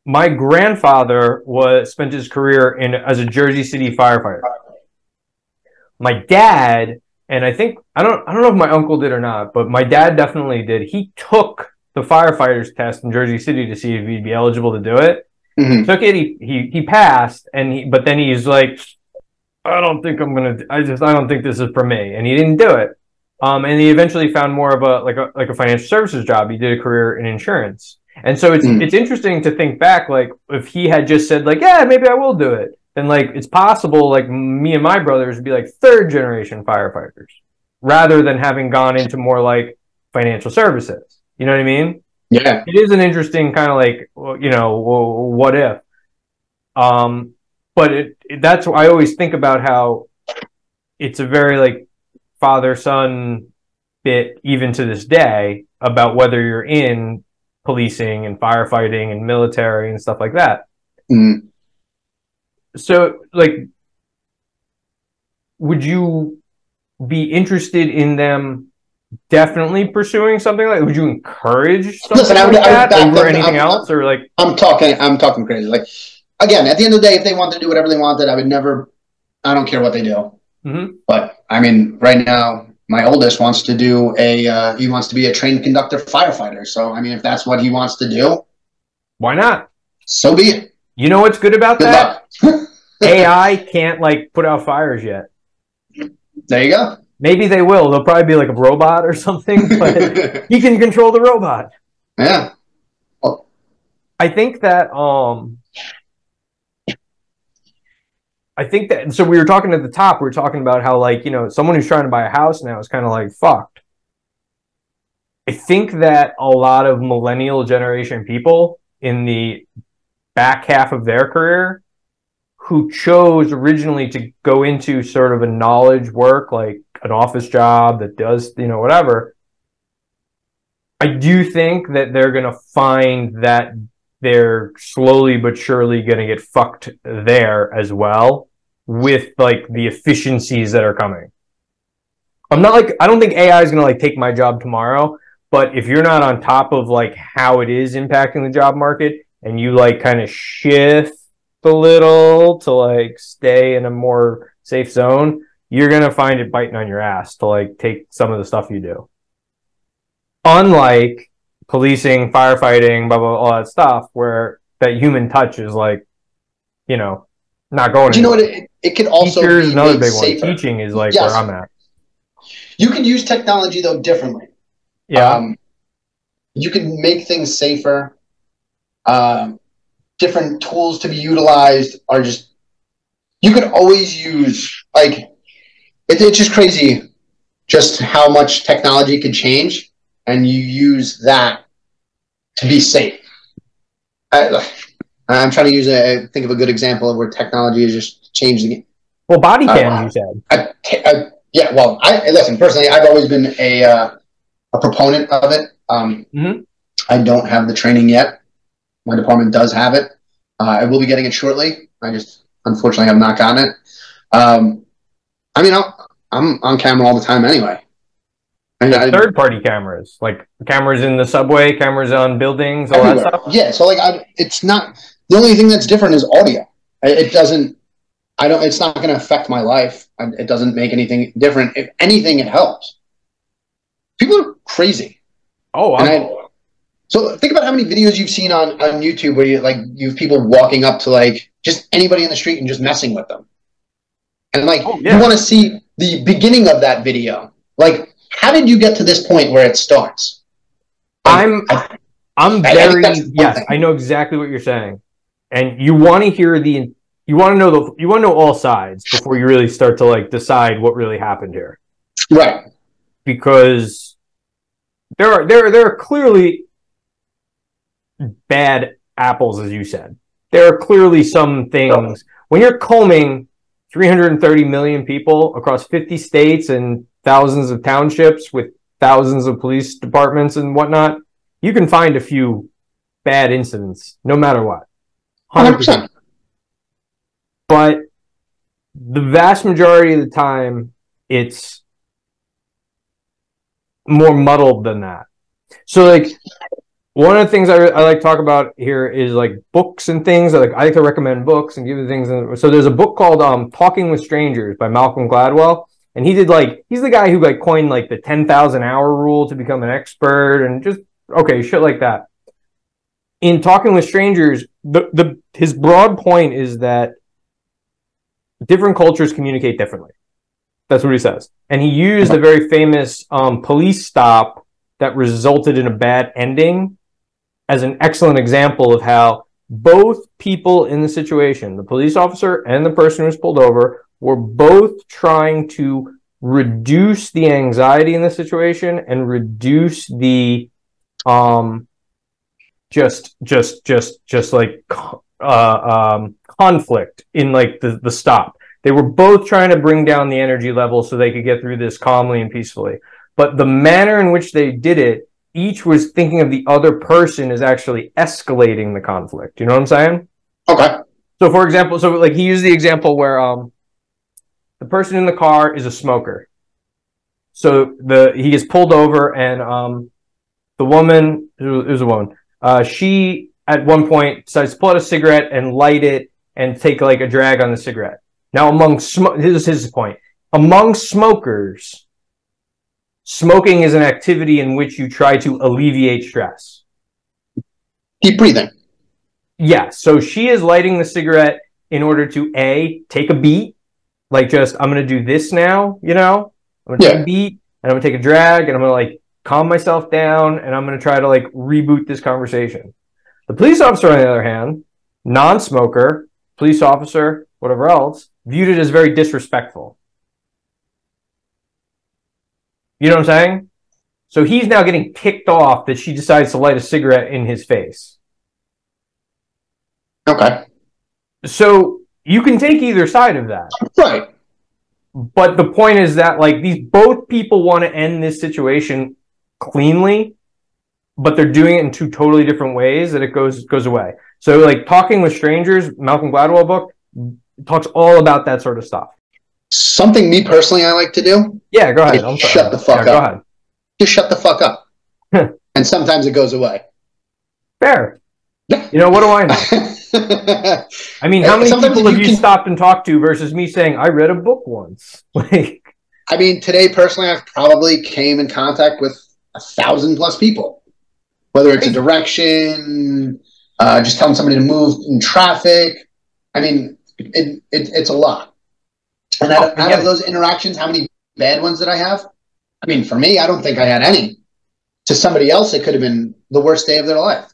my grandfather spent his career as a Jersey City firefighter. My dad, and I don't know if my uncle did or not, but my dad definitely did. He took the firefighter's test in Jersey City to see if he'd be eligible to do it. Mm-hmm. Took it, he passed, but then he's like, I don't think this is for me, and he didn't do it. And he eventually found more of a financial services job. He did a career in insurance. And so it's interesting to think back, like if he had just said like, yeah, maybe I will do it, then like it's possible like me and my brothers would be like third generation firefighters rather than having gone into more like financial services. You know what I mean? Yeah. It is an interesting kind of like, what if? But that's what I always think about, how it's a very like father-son bit even to this day about whether you're in policing and firefighting and military and stuff like that. Mm. So, like, would you be interested in them definitely pursuing something like? Would you encourage something like that over anything else, or like? I'm talking crazy. Like, again, at the end of the day, if they want to do whatever they wanted, I don't care what they do. Mm-hmm. But I mean, right now, my oldest wants to he wants to be a trained conductor firefighter. So, I mean, if that's what he wants to do, why not? So be it. You know what's good about that? AI can't like put out fires yet. There you go. Maybe they will. They'll probably be like a robot or something, but he can control the robot. Yeah. Well, I think that so we were talking at the top, we were talking about how, like, you know, someone who's trying to buy a house now is kind of like fucked. I think that a lot of millennial generation people in the back half of their career who chose originally to go into sort of a knowledge work, like an office job that does, you know, whatever, I do think that they're going to find that they're slowly but surely going to get fucked there as well with like the efficiencies that are coming. I'm not like, I don't think AI is going to like take my job tomorrow, but if you're not on top of like how it is impacting the job market and you like kind of shift a little to like stay in a more safe zone, you're going to find it biting on your ass to like take some of the stuff you do. Unlike policing, firefighting, blah, blah, all that stuff, where that human touch is like, you know, not going anywhere. You know what? It could also Teachers, be another big safer. one. Teaching is like where I'm at. You can use technology, though, differently. Yeah. You can make things safer. Different tools to be utilized are just, you could always use, like, it's just crazy just how much technology could change, and you use that to be safe. I'm trying to think of a good example of where technology has just changed the game. Well, body cams, you said. Yeah, well, listen, personally, I've always been a proponent of it. I don't have the training yet. My department does have it. I will be getting it shortly. I just, unfortunately, have not gotten it. I mean, I'm on camera all the time anyway. Third-party cameras, like cameras in the subway, cameras on buildings, all everywhere. That stuff. Yeah, so like, it's not, the only thing that's different is audio. It doesn't, it's not going to affect my life. It doesn't make anything different. If anything, it helps. People are crazy. Oh, so think about how many videos you've seen on YouTube where you have people walking up to like just anybody in the street and just messing with them. And like, you want to see the beginning of that video. Like, how did you get to this point where it starts? Like, yes, I know exactly what you're saying. And you want to hear you want to know all sides before you really start to like decide what really happened here. Right. Because there are clearly bad apples, as you said. There are clearly some things when you're combing 330 million people across 50 states and thousands of townships with thousands of police departments and whatnot, you can find a few bad incidents, no matter what. 100%. But the vast majority of the time, it's more muddled than that. So, like, one of the things I like to talk about here is like books and things. I like to recommend books and give you things. So there's a book called Talking with Strangers by Malcolm Gladwell. And he's the guy who like coined like the 10,000 hour rule to become an expert and just, shit like that. In Talking with Strangers, his broad point is that different cultures communicate differently. That's what he says. And he used a very famous police stop that resulted in a bad ending as an excellent example of how both people in the situation, the police officer and the person who was pulled over, were both trying to reduce the anxiety in the situation and reduce the conflict in like the stop. They were both trying to bring down the energy level so they could get through this calmly and peacefully. But the manner in which they did it, each was thinking of the other person as actually escalating the conflict. You know what I'm saying? Okay. So, for example, he used the example where the person in the car is a smoker. So he gets pulled over, and the woman, it was a woman, she at one point decides to pull out a cigarette and light it and take like a drag on the cigarette. Now, this is his point. Among smokers, smoking is an activity in which you try to alleviate stress. Deep breathing. Yeah. So she is lighting the cigarette in order to take a beat, like just, I'm going to do this now, you know, I'm going to take a beat and I'm going to take a drag and I'm going to like calm myself down and I'm going to try to like reboot this conversation. The police officer, on the other hand, non-smoker, police officer, whatever else, viewed it as very disrespectful. You know what I'm saying? So he's now getting ticked off that she decides to light a cigarette in his face. Okay. So you can take either side of that. Right. But the point is that like these both people want to end this situation cleanly, but they're doing it in two totally different ways that it goes away. So like Talking with Strangers, Malcolm Gladwell book, talks all about that sort of stuff. Something me personally I like to do. Yeah, go ahead. Shut the fuck up. Go ahead. Just shut the fuck up. And sometimes it goes away. Fair. You know, what do I know? I mean, how many people have you stopped and talked to versus me saying, I read a book once? Like, I mean, today, personally, I've probably came in contact with 1,000+ people. Whether it's a direction, just telling somebody to move in traffic. I mean, it's a lot. And out of those interactions, how many bad ones did I have? I mean, for me, I don't think I had any. To somebody else, it could have been the worst day of their life.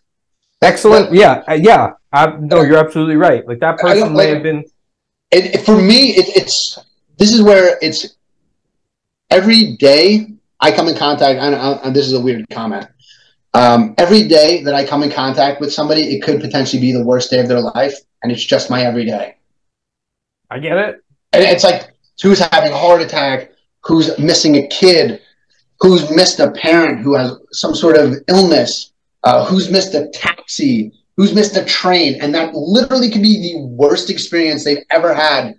Excellent. But, yeah. No, you're absolutely right. Like that person may have been. For me, this is where it's every day I come in contact. And this is a weird comment. Every day that I come in contact with somebody, it could potentially be the worst day of their life, and it's just my everyday. I get it. And it's like who's having a heart attack, who's missing a kid, who's missed a parent who has some sort of illness, who's missed a taxi, who's missed a train, and that literally could be the worst experience they've ever had.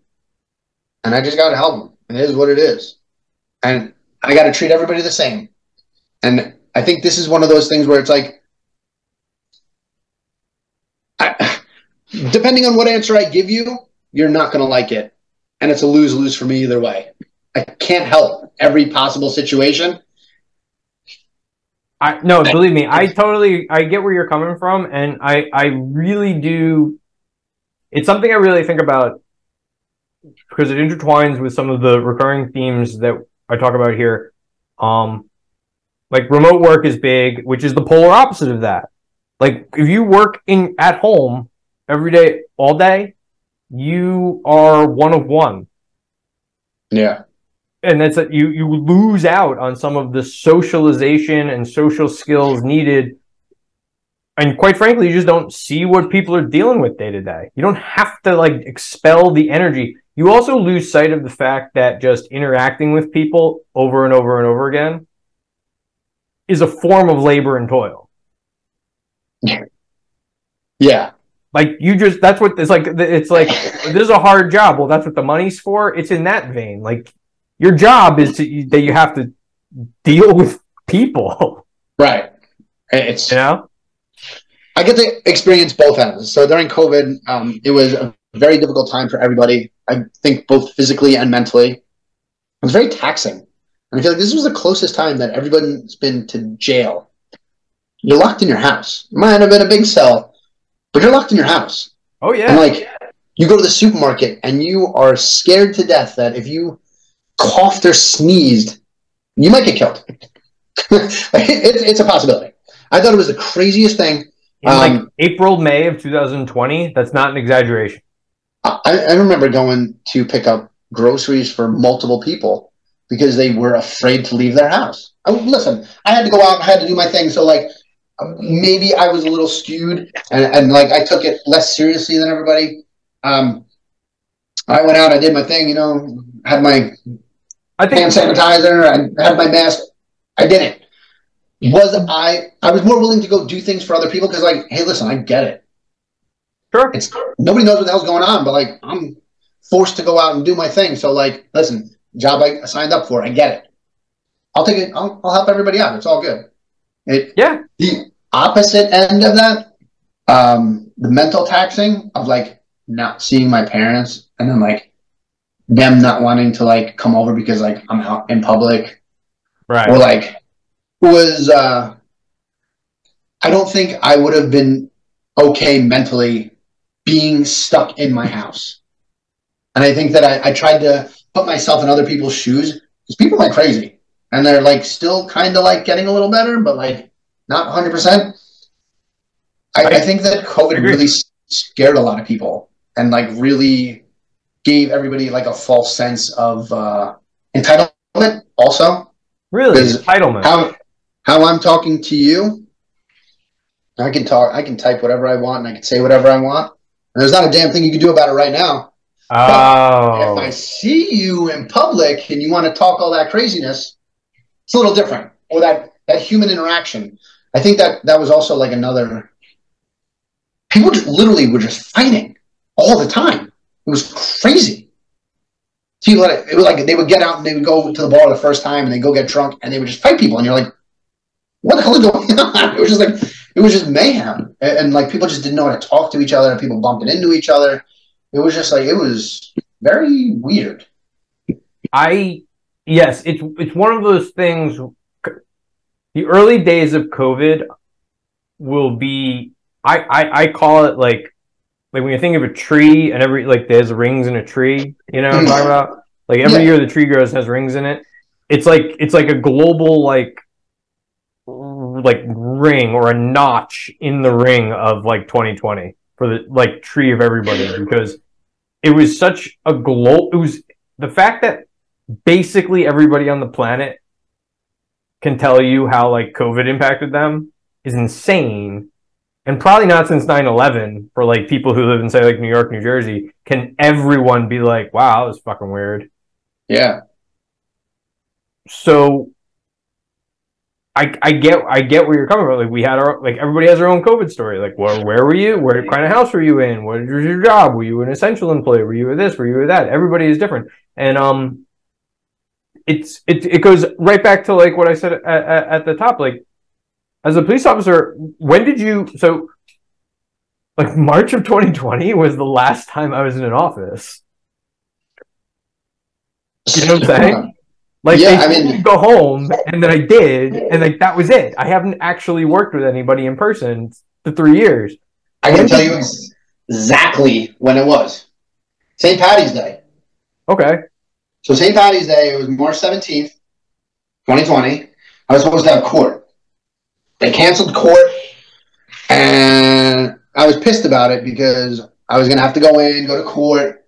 And I just got to help them. And it is what it is. And I got to treat everybody the same. And I think this is one of those things where it's like, depending on what answer I give you, you're not going to like it. And it's a lose-lose for me either way. I can't help every possible situation. No, believe me, I get where you're coming from, and I really do. It's something I really think about because it intertwines with some of the recurring themes that I talk about here. Like remote work is big, which is the polar opposite of that. Like if you work at home every day, all day, you are one of one. Yeah. And that's that you lose out on some of the socialization and social skills needed. And quite frankly, you just don't see what people are dealing with day to day. You don't have to like expel the energy. You also lose sight of the fact that just interacting with people over and over and over again is a form of labor and toil. Yeah. Like that's what it's like this is a hard job. Well, that's what the money's for. It's in that vein. Like your job is that you have to deal with people. Right. It's, you know, I get to experience both ends. So during COVID, it was a very difficult time for everybody. I think both physically and mentally. It was very taxing. And I feel like this was the closest time that everyone's been to jail. You're locked in your house. It might have been a big cell, but you're locked in your house. Oh, yeah. And like, you go to the supermarket and you are scared to death that if you coughed or sneezed, you might get killed. It's a possibility. I thought it was the craziest thing. In like April, May of 2020, that's not an exaggeration. I remember going to pick up groceries for multiple people because they were afraid to leave their house. Listen, I had to go out, I had to do my thing, so like maybe I was a little skewed and like I took it less seriously than everybody. I went out, I did my thing, you know, had my hand sanitizer, I had my mask. I did it. I was more willing to go do things for other people because like, hey, listen, I get it. Sure. Nobody knows what the hell's going on, but like I'm forced to go out and do my thing. So like, listen, job I signed up for, I get it. I'll take it. I'll help everybody out. It's all good. The opposite end of that, the mental taxing of like not seeing my parents and then like them not wanting to like come over because like I'm out in public, right? Or like was I don't think I would have been okay mentally being stuck in my house. And I think that I tried to put myself in other people's shoes because people went crazy, and they're like still kind of like getting a little better, but like not 100%. I I think that COVID agree. really scared a lot of people and like really gave everybody like a false sense of entitlement also, Really, because entitlement. how I'm talking to you, I can type whatever I want and I can say whatever I want. And there's not a damn thing you can do about it right now. But if I Oh, see you in public and you want to talk all that craziness, it's a little different. Or that human interaction. I think that was also like another. People just literally were just fighting all the time. It was crazy. People, it was like they would get out and they would go to the bar the first time and they go get drunk and they would just fight people and you're like, what the hell is going on? It was just mayhem, and like people just didn't know how to talk to each other, and people bumping into each other. It was just like it was very weird. I yes, it's one of those things. The early days of COVID will be. I call it like when you think of a tree and every like there's rings in a tree. You know what I'm talking about? Like every Yeah, year the tree grows has rings in it. It's like a global like ring or a notch in the ring of like 2020 for the like tree of everybody because it was such a it was the fact that basically everybody on the planet can tell you how like COVID impacted them is insane. And probably not since 9/11 for like people who live in say like New York, New Jersey, can everyone be like, wow, that was fucking weird. yeah, So I get where you're coming from. Like we had our like everybody has their own COVID story. Like where were you? What kind of house were you in? What was your job? Were you an essential employee? Were you this? Were you that? Everybody is different. And it goes right back to like what I said at the top. Like as a police officer, when did you like March of 2020 was the last time I was in an office. You know what I'm saying? Like yeah. they I told me to mean, go home, and then I did, and like that was it. I haven't actually worked with anybody in person for 3 years. I can When tell did you you? exactly when it was. St. Patty's Day. Okay, So St. Patty's Day, it was March 17th, 2020. I was supposed to have court. They canceled court, and I was pissed about it because I was gonna have to go to court.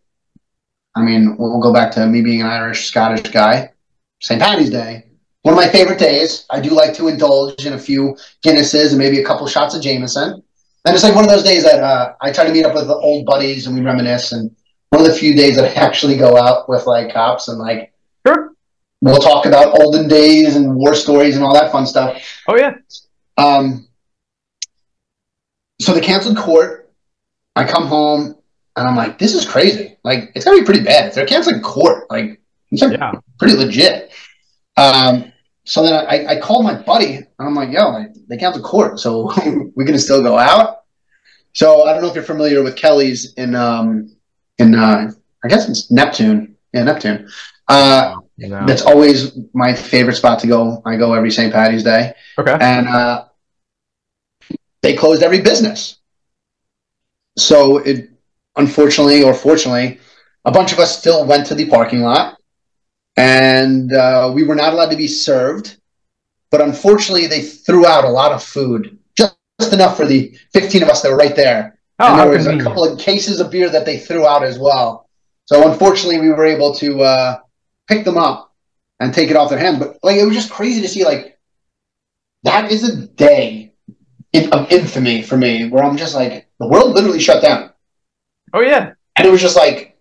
I mean, we'll go back to me being an Irish Scottish guy. St. Patty's Day, one of my favorite days. I do like to indulge in a few Guinnesses and maybe a couple shots of Jameson. And it's like one of those days that I try to meet up with old buddies and we reminisce. And one of the few days that I actually go out with like cops and like sure. we'll talk about olden days and war stories and all that fun stuff. Oh yeah, Um, so they canceled court. I come home and I'm like, this is crazy. Like, it's gotta be pretty bad. If they're canceling court, like, it's like yeah. pretty legit. So then I called my buddy and I'm like, yo, like, they canceled court, so we're gonna still go out. So I don't know if you're familiar with Kelly's in I guess it's Neptune. Yeah, Neptune. No. That's always my favorite spot to go. I go every St. Patty's Day, Okay. and they closed every business. So it, unfortunately or fortunately, a bunch of us still went to the parking lot, and we were not allowed to be served. But unfortunately, they threw out a lot of food, just enough for the 15 of us that were right there. Oh, And there how was a convenient. couple of cases of beer that they threw out as well. So unfortunately, we were able to pick them up and take it off their hands. But like, it was just crazy to see like that is a day of infamy for me, where I'm just like the world literally shut down, Oh yeah. and it was just like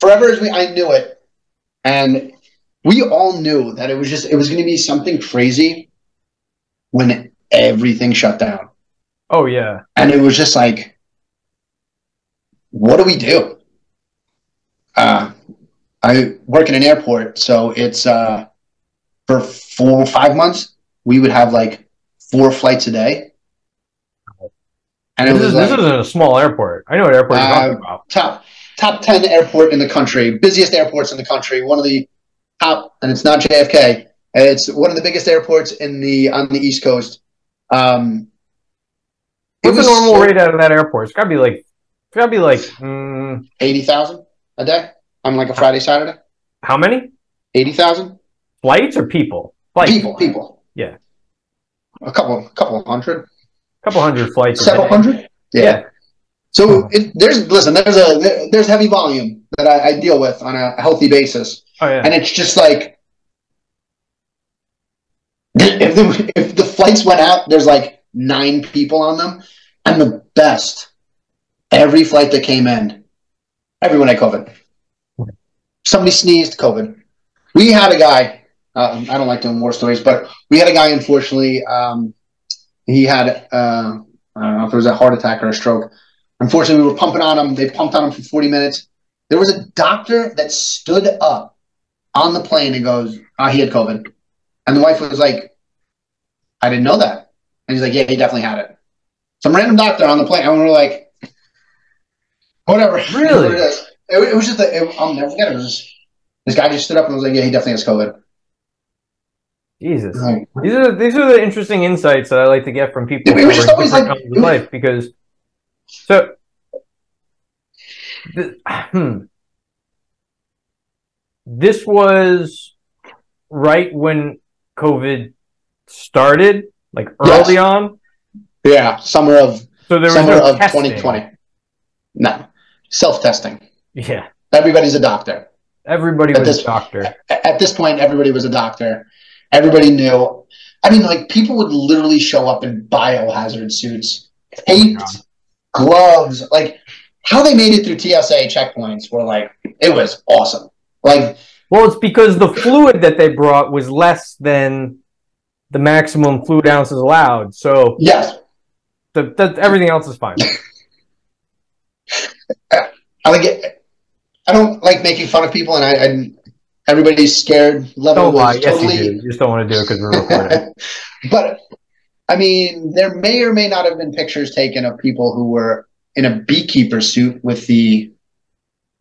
forever as I knew it, and we all knew that it was going to be something crazy when everything shut down, Oh yeah. and it was just like, what do we do? Uh, I work in an airport, so it's for 4 or 5 months we would have like 4 flights a day, and it was This like isn't a small airport. I know what airport you're talking about. top 10 airport in the country, busiest airports in the country, one of the top, and it's not JFK. It's one of the biggest airports in the on the East Coast. Um, it What's the was normal so rate out of that airport? It's gotta be like 80,000 a day on like a Friday, Saturday. How many? 80,000 Flights or people? Flights. People. Yeah. A couple hundred. A couple hundred flights. Several hundred. Yeah. So there's heavy volume that I deal with on a healthy basis. Oh yeah. And it's just like if the flights went out, there's like 9 people on them, and the best. Every flight that came in, everyone had COVID. Somebody sneezed, COVID. We had a guy. I don't like doing war stories, but we had a guy. Unfortunately, he had I don't know if it was a heart attack or a stroke. Unfortunately, we were pumping on him. They pumped on him for 40 minutes. There was a doctor that stood up on the plane and goes, he had COVID. And the wife was like, I didn't know that. And he's like, yeah, he definitely had it. Some random doctor on the plane. And we were like, whatever. Really? It was just, I'll never forget it. It was just, this guy just stood up and was like, yeah, he definitely has COVID. Jesus. These are the interesting insights that I like to get from people who are in different realms of life, because this was right when COVID started, like early on. Yeah, summer of so there was no 2020. No, self-testing. Yeah, everybody's a doctor. Everybody was a doctor. At this point, everybody was a doctor. Everybody knew. I mean, like, people would literally show up in biohazard suits, tape, gloves. Like, how they made it through TSA checkpoints were like, it was awesome. Like, well, it's because the fluid that they brought was less than the maximum fluid ounces allowed. So yes, everything else is fine. I don't like making fun of people, and everybody's scared. Don't lie. Yes, you do. You just don't want to do it because we're recording. But I mean, there may or may not have been pictures taken of people who were in a beekeeper suit with the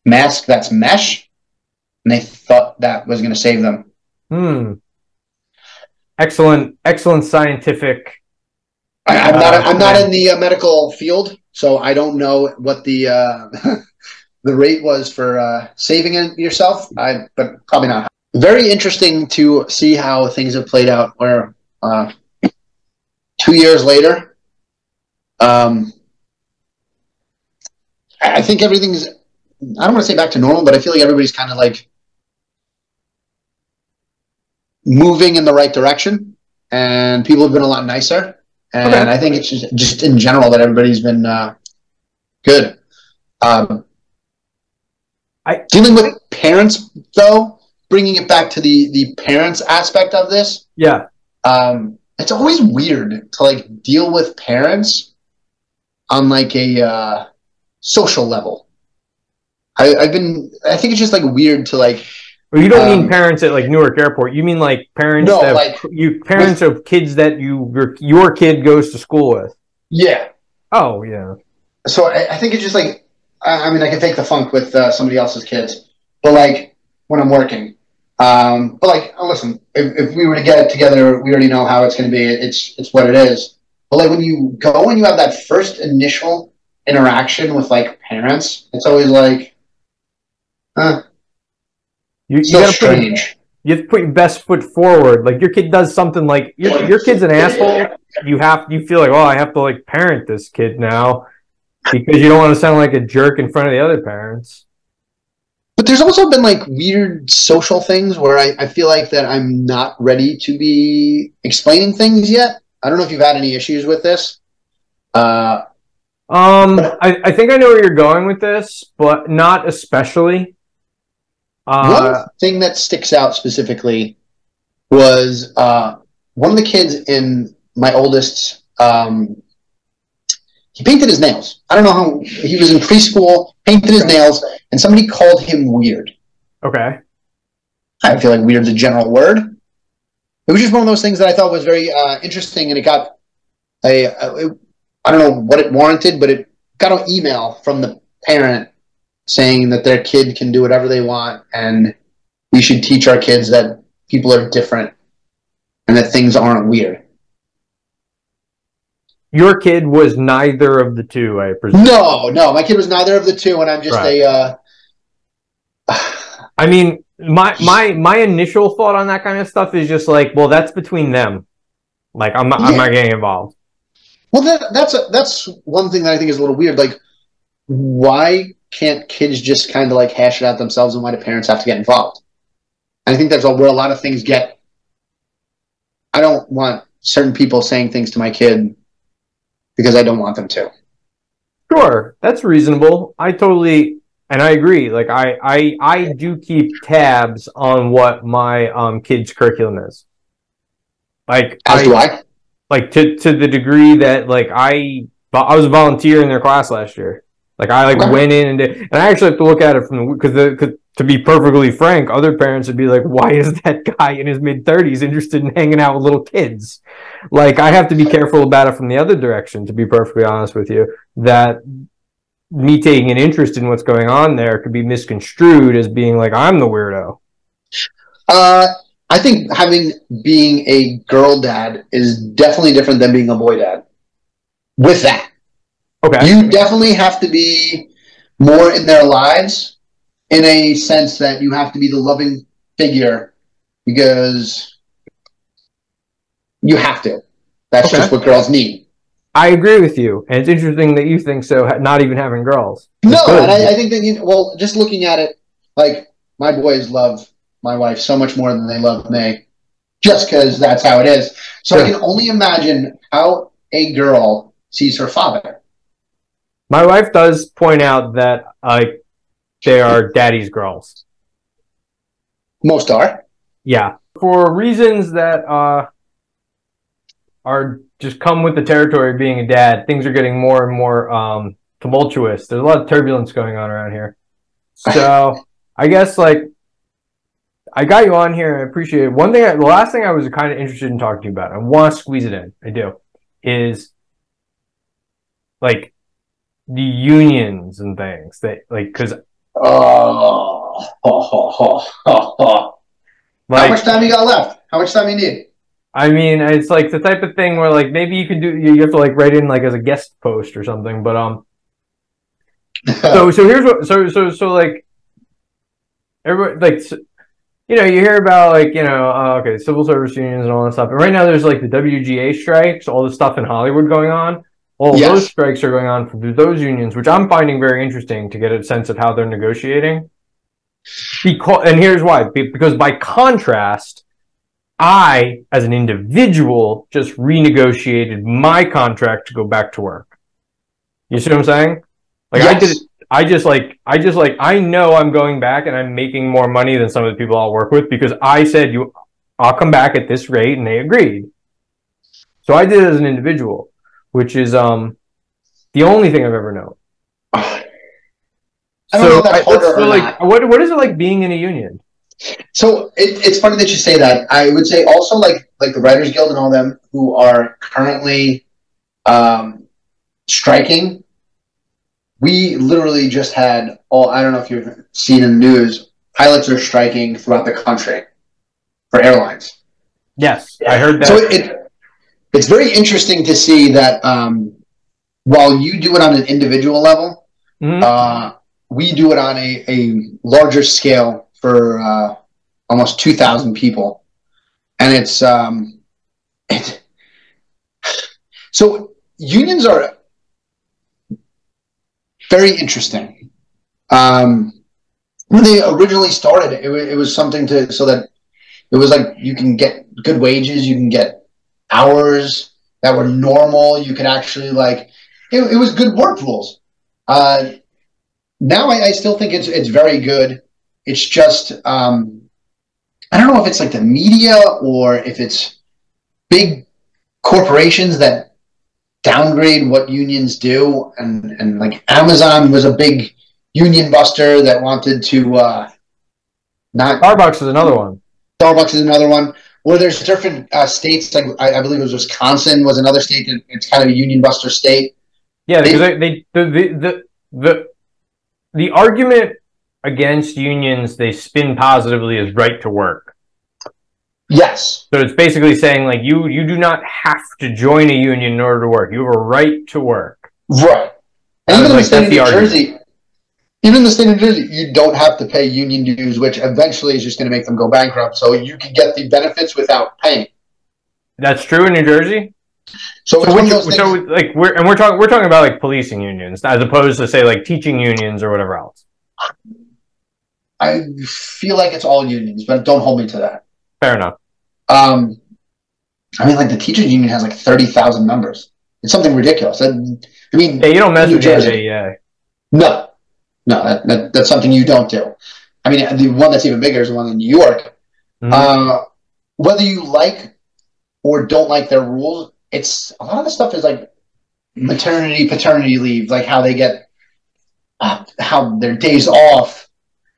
mask that's mesh, and they thought that was going to save them. Excellent scientific. I'm not in the medical field, so I don't know what the the rate was for saving yourself. But probably not. Very interesting to see how things have played out. Where 2 years later, I think everything's. I don't want to say back to normal, but I feel like everybody's kind of like moving in the right direction, and people have been a lot nicer. And I think it's just in general that everybody's been good. Dealing with parents, though, bringing it back to the parents aspect of this. Yeah. It's always weird to like deal with parents on like a social level. I think it's just like weird to like. Well, you don't mean parents at like Newark Airport. You mean like parents parents of kids that your kid goes to school with. Yeah. Oh yeah. So I think it's just like, I mean, I can fake the funk with somebody else's kids, but like when I'm working, but like, listen, if we were to get it together, we already know how it's going to be. It's what it is. But like when you go and you have that first initial interaction with like parents, it's always like, you gotta you have to put your best foot forward. Like your kid does something like your kid's an asshole. You feel like, oh, I have to like parent this kid now because you don't want to sound like a jerk in front of the other parents. But there's also been like weird social things where I feel like that I'm not ready to be explaining things yet. I don't know if you've had any issues with this. I think I know where you're going with this, but not especially. One thing that sticks out specifically was one of the kids in my oldest's, he painted his nails. I don't know how, he was in preschool, painted his nails, and somebody called him weird. Okay. I feel like weird's a general word. It was just one of those things that I thought was very interesting, and it got I don't know what it warranted, but it got an email from the parent saying that their kid can do whatever they want, and we should teach our kids that people are different and that things aren't weird. Your kid was neither of the two, I presume. No, my kid was neither of the two, and I'm just I mean, my initial thought on that kind of stuff is just like, well, that's between them. Like, I'm not getting involved. Well, that's one thing that I think is a little weird. Like, why can't kids just kind of like hash it out themselves, and why do parents have to get involved? And I think that's where a lot of things get. I don't want certain people saying things to my kid because I don't want them to. Sure, that's reasonable. And I agree. Like, I do keep tabs on what my kids' curriculum is. Like, As do I. Like, to the degree that, like, I was a volunteer in their class last year. Like, I went in and I actually have to look at it because to be perfectly frank, other parents would be like, why is that guy in his mid-30s interested in hanging out with little kids? Like, I have to be careful about it from the other direction, to be perfectly honest with you, that me taking an interest in what's going on there could be misconstrued as being like, I'm the weirdo. I think being a girl dad is definitely different than being a boy dad. With that, okay, you definitely have to be more in their lives in a sense that you have to be the loving figure because you have to. That's just what girls need. I agree with you, and it's interesting that you think so. Not even having girls. No, and I think that just looking at it, like my boys love my wife so much more than they love me, just because that's how it is. So I can only imagine how a girl sees her father. My wife does point out that they are daddy's girls. Most are. Yeah, for reasons that are just come with the territory of being a dad. Things are getting more and more tumultuous. There's a lot of turbulence going on around here. So I guess like I got you on here. I appreciate it. The last thing I was kind of interested in talking to you about, I want to squeeze it in. I do. Is like the unions and things that like because like, how much time you got left? How much time you need? I mean, it's like the type of thing where like maybe you could do. You have to like write in like as a guest post or something. But so here's what. So like everybody like you hear about like okay, civil service unions and all that stuff. And right now there's like the WGA strikes, all the stuff in Hollywood going on. All those strikes are going on for those unions, which I'm finding very interesting to get a sense of how they're negotiating. And here's why. Because by contrast, I, as an individual, just renegotiated my contract to go back to work. You see what I'm saying? Like I know I'm going back and I'm making more money than some of the people I'll work with because I said I'll come back at this rate and they agreed. So I did it as an individual, which is the only thing I've ever known. I don't know if that's harder or not. What is it like being in a union? So it's funny that you say that. I would say also like the Writers Guild and all them who are currently striking. We literally just had I don't know if you've seen in the news, pilots are striking throughout the country for airlines. Yes, I heard that. So it's very interesting to see that while you do it on an individual level, we do it on a larger scale for almost 2,000 people. And it's so unions are very interesting. When they originally started, it was something so that it was like you can get good wages, you can get hours that were normal, you could actually like it was good work rules. Now I still think it's very good. It's just I don't know if it's like the media or if it's big corporations that downgrade what unions do, and like Amazon was a big union buster that wanted to not. Starbucks is another one. Starbucks is another one. Where there's different states, like I believe it was Wisconsin was another state that it's kind of a union buster state. Yeah, because the argument against unions they spin positively is right to work. Yes. So it's basically saying like you do not have to join a union in order to work. You have a right to work. Right. And even in the state of New Jersey, Even in the state of New Jersey, you don't have to pay union dues, which eventually is just going to make them go bankrupt. So you can get the benefits without paying. That's true in New Jersey. So it's one of those things. So like we're talking about like policing unions as opposed to say like teaching unions or whatever else. I feel like it's all unions, but don't hold me to that. Fair enough. I mean, like the teachers union has like 30,000 members. It's something ridiculous. I mean, yeah, you don't mess with the NJEA. No, that's something you don't do. I mean, the one that's even bigger is the one in New York. Mm-hmm. Whether you like or don't like their rules, it's a lot of the stuff is like maternity, paternity leave, like how they get, how their days off,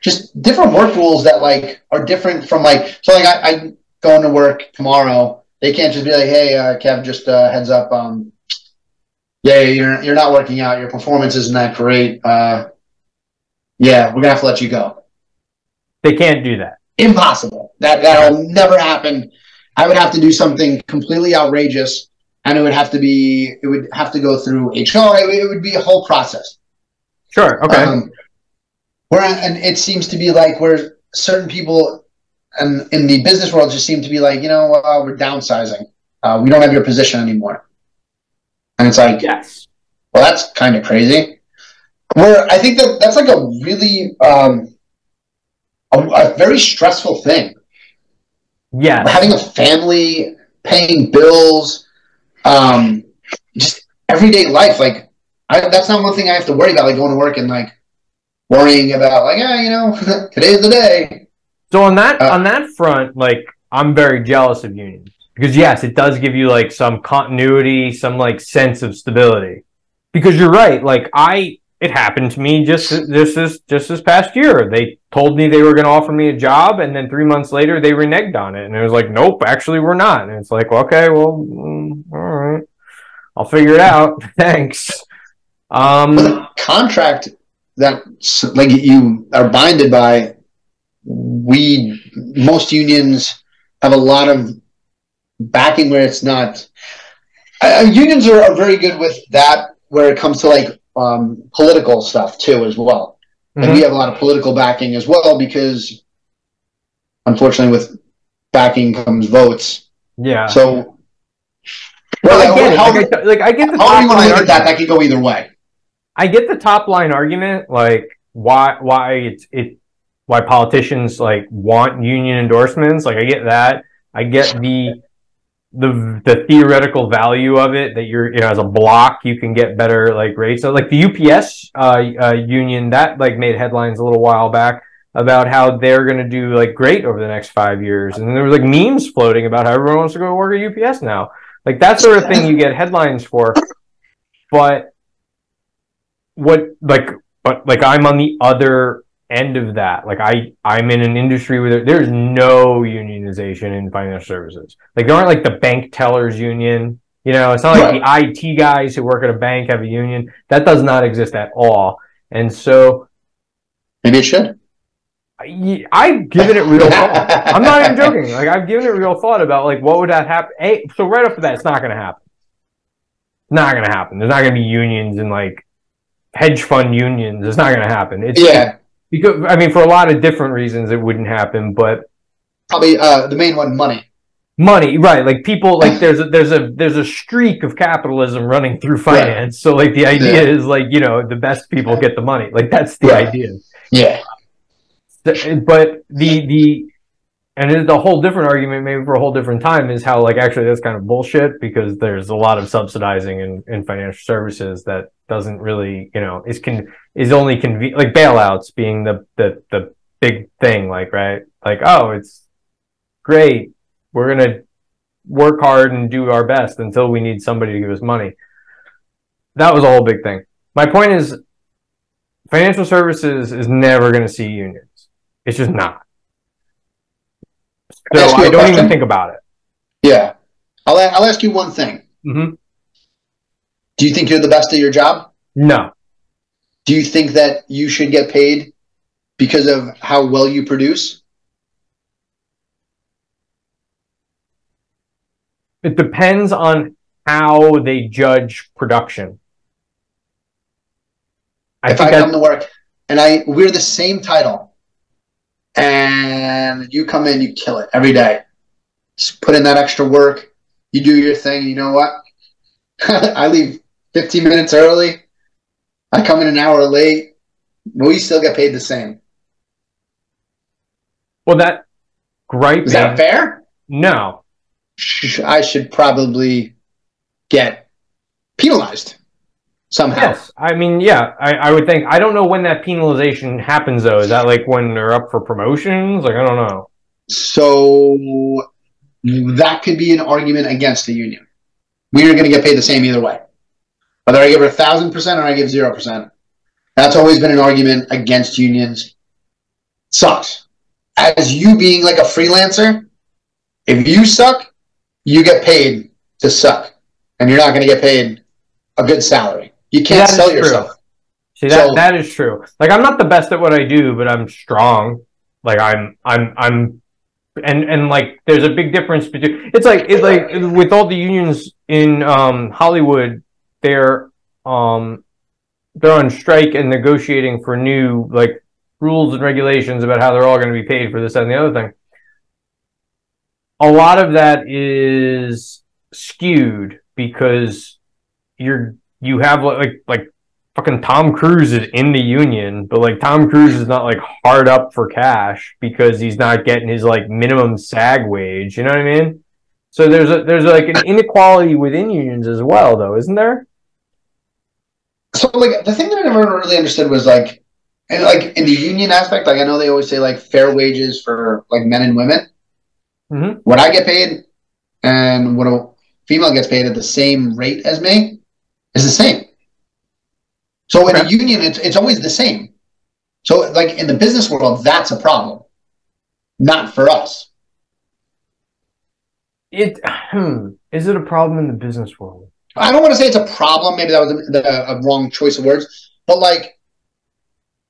just different work rules that like are different from like, so like I go into work tomorrow. They can't just be like, hey, Kev, just heads up. Yeah, you're not working out. Your performance isn't that great. Yeah, we're gonna have to let you go. They can't do that. Impossible. That'll never happen. I would have to do something completely outrageous, and it would have to go through HR. It would be a whole process. Sure. Okay. And it seems to be like where certain people and in the business world just seem to be like, we're downsizing. We don't have your position anymore. And it's like, yes. Well, that's kind of crazy. Where I think that's like a really a very stressful thing. Yeah, having a family, paying bills, just everyday life. Like that's not one thing I have to worry about. Like going to work and like worrying about like, today's the day. So on that front, like I'm very jealous of unions because yes, it does give you like some continuity, some like sense of stability. Because you're right, like it happened to me just this past year. They told me they were going to offer me a job, and then 3 months later they reneged on it, and it was like, nope, actually we're not. And it's like, okay, well, all right, I'll figure it out. Thanks. The contract that like you are binded by, most unions have a lot of backing where it's not. Unions are very good with that where it comes to like political stuff too as well. Like we have a lot of political backing as well because unfortunately with backing comes votes. Yeah. So I get it. I get the how you want to look at that? That could go either way. I get the top line argument, like why politicians like want union endorsements. Like I get that. I get the theoretical value of it that you're as a block you can get better like rates. So like the UPS union that like made headlines a little while back about how they're going to do like great over the next 5 years, and there was like memes floating about how everyone wants to go work at UPS now. Like that sort of thing you get headlines for. But I'm on the other end of that. Like I'm in an industry where there's no unionization in financial services. Like there aren't like the bank tellers union. It's not like the IT guys who work at a bank have a union. That does not exist at all. And so maybe it should. I've given it real thought. I'm not even joking. Like I've given it real thought about like what would that happen. So right off the bat, it's not going to happen. Not going to happen. There's not going to be unions and like hedge fund unions. It's not going to happen. Because I mean, for a lot of different reasons, it wouldn't happen. But probably the main one, money. Money, right? Like people, like there's a streak of capitalism running through finance. Right. So like the idea is like the best people get the money. Like that's the idea. Yeah. But and the whole different argument, maybe for a whole different time, is how like actually that's kind of bullshit because there's a lot of subsidizing in financial services that doesn't really is only like bailouts being the big thing, like right, like it's great, we're gonna work hard and do our best until we need somebody to give us money. That was a whole big thing. My point is, financial services is never going to see unions. It's just not. So I don't even think about it. Yeah. I'll ask you one thing. Mm-hmm. Do you think you're the best at your job? No. Do you think that you should get paid because of how well you produce? It depends on how they judge production. If I come to work and we're the same title, and you come in, you kill it every day. Just put in that extra work. You do your thing. And you know what? I leave 15 minutes early. I come in an hour late. We still get paid the same. Well, that griping. Is that fair? No. I should probably get penalized somehow. Yes. I mean, yeah, I would think. I don't know when that penalization happens, though. Is that like when they're up for promotions? Like, I don't know. So that could be an argument against the union. We are going to get paid the same either way. Whether I give her 1,000% or I give 0%. That's always been an argument against unions. Sucks. As you being like a freelancer, if you suck, you get paid to suck. And you're not going to get paid a good salary. You can't sell yourself. See, that is true. Like, I'm not the best at what I do, but I'm strong. Like, I'm like, there's a big difference between. It's like with all the unions in Hollywood, they're on strike and negotiating for new like rules and regulations about how they're all going to be paid for this and the other thing. A lot of that is skewed because you have like fucking Tom Cruise is in the union, but like Tom Cruise is not like hard up for cash because he's not getting his like minimum SAG wage. You know what I mean? So there's like an inequality within unions as well, though, isn't there? So like the thing that I never really understood was like, and like in the union aspect, like I know they always say like fair wages for like men and women. Mm-hmm. What I get paid and what a female gets paid at the same rate as me is the same. So in a union, it's always the same. So like in the business world, that's a problem, not for us. Is it a problem in the business world? I don't want to say it's a problem. Maybe that was a wrong choice of words. But like,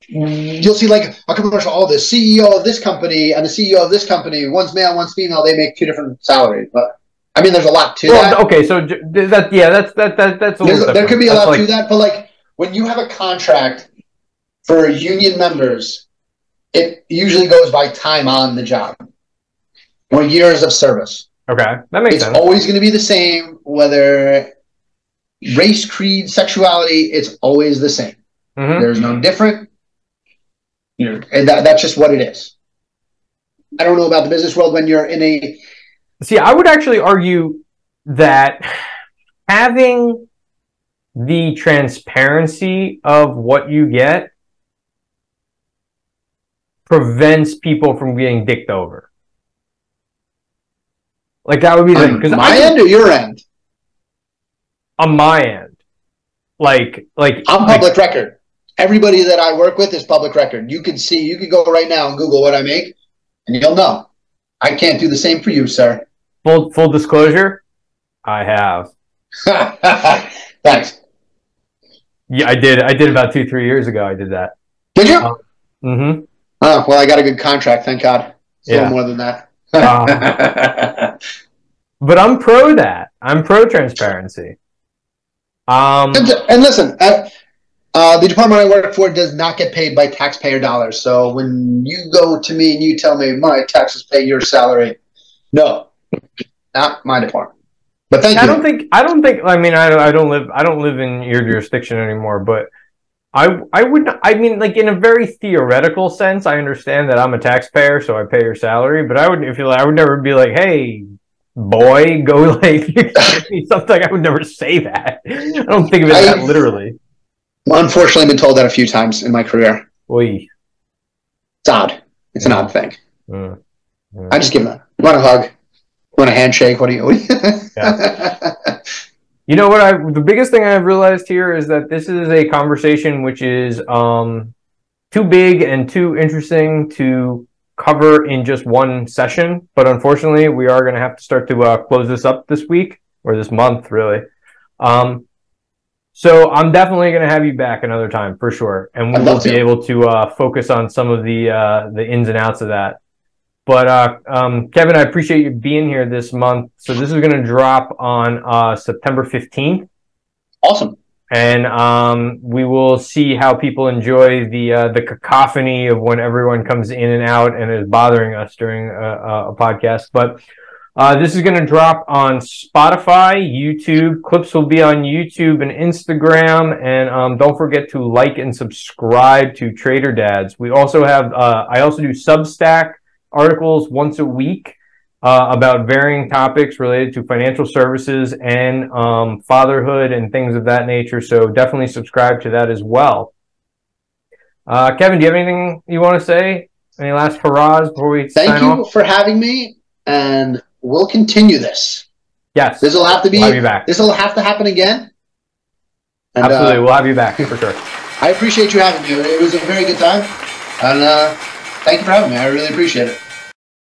you'll see like a commercial. Oh, the CEO of this company and the CEO of this company, one's male, one's female. They make two different salaries. But I mean, there's a lot to that. Okay, so that's a little there could be a lot to that. But like, when you have a contract for union members, it usually goes by time on the job or years of service. Okay, that makes sense. It's always going to be the same, whether race, creed, sexuality, it's always the same. Mm-hmm. There's no different. And that's just what it is. I don't know about the business world when you're in a... See, I would actually argue that having the transparency of what you get prevents people from getting dicked over. Like, that would be the... On my end or your end? On my end. Like I'm public record. Everybody that I work with is public record. You can see, you can go right now and Google what I make, and you'll know. I can't do the same for you, sir. Full disclosure, I have. Thanks. Yeah, I did about 2-3 years ago. I did that. Did you? Mm-hmm. Oh, well, I got a good contract, thank God. It's a little more than that. But I'm pro that. I'm pro transparency. And listen, the department I work for does not get paid by taxpayer dollars. So when you go to me and you tell me my taxes pay your salary, no, not my department. But thank you. I don't think. I mean, I don't live in your jurisdiction anymore. But I would. I mean, like in a very theoretical sense, I understand that I'm a taxpayer, so I pay your salary. But I would never be like, hey, boy, go like give me something. I would never say that. I don't think of it that literally. Unfortunately, I've been told that a few times in my career. Oy. It's odd. It's an odd thing. I just give them. You want a hug? You want a handshake? What do you? Yeah. You know what? The biggest thing I've realized here is that this is a conversation which is too big and too interesting to cover in just one session. But unfortunately, we are going to have to start to close this up this week or this month, really. So I'm definitely going to have you back another time for sure, and we will be able to focus on some of the ins and outs of that. But Kevin, I appreciate you being here this month. So this is going to drop on September 15th. Awesome. and we will see how people enjoy the cacophony of when everyone comes in and out and is bothering us during a podcast. But this is going to drop on Spotify, YouTube. Clips will be on YouTube and Instagram. And don't forget to like and subscribe to Trader Dads. We also have, I also do Substack articles once a week about varying topics related to financial services and fatherhood and things of that nature. So definitely subscribe to that as well. Kevin, do you have anything you want to say? Any last hurrahs before we sign off? Thank you for having me, and we'll continue this. Yes. This will have to be. We'll have you back. This will have to happen again. And, absolutely, we'll have you back for sure. I appreciate you having me. It was a very good time, and thank you for having me. I really appreciate it.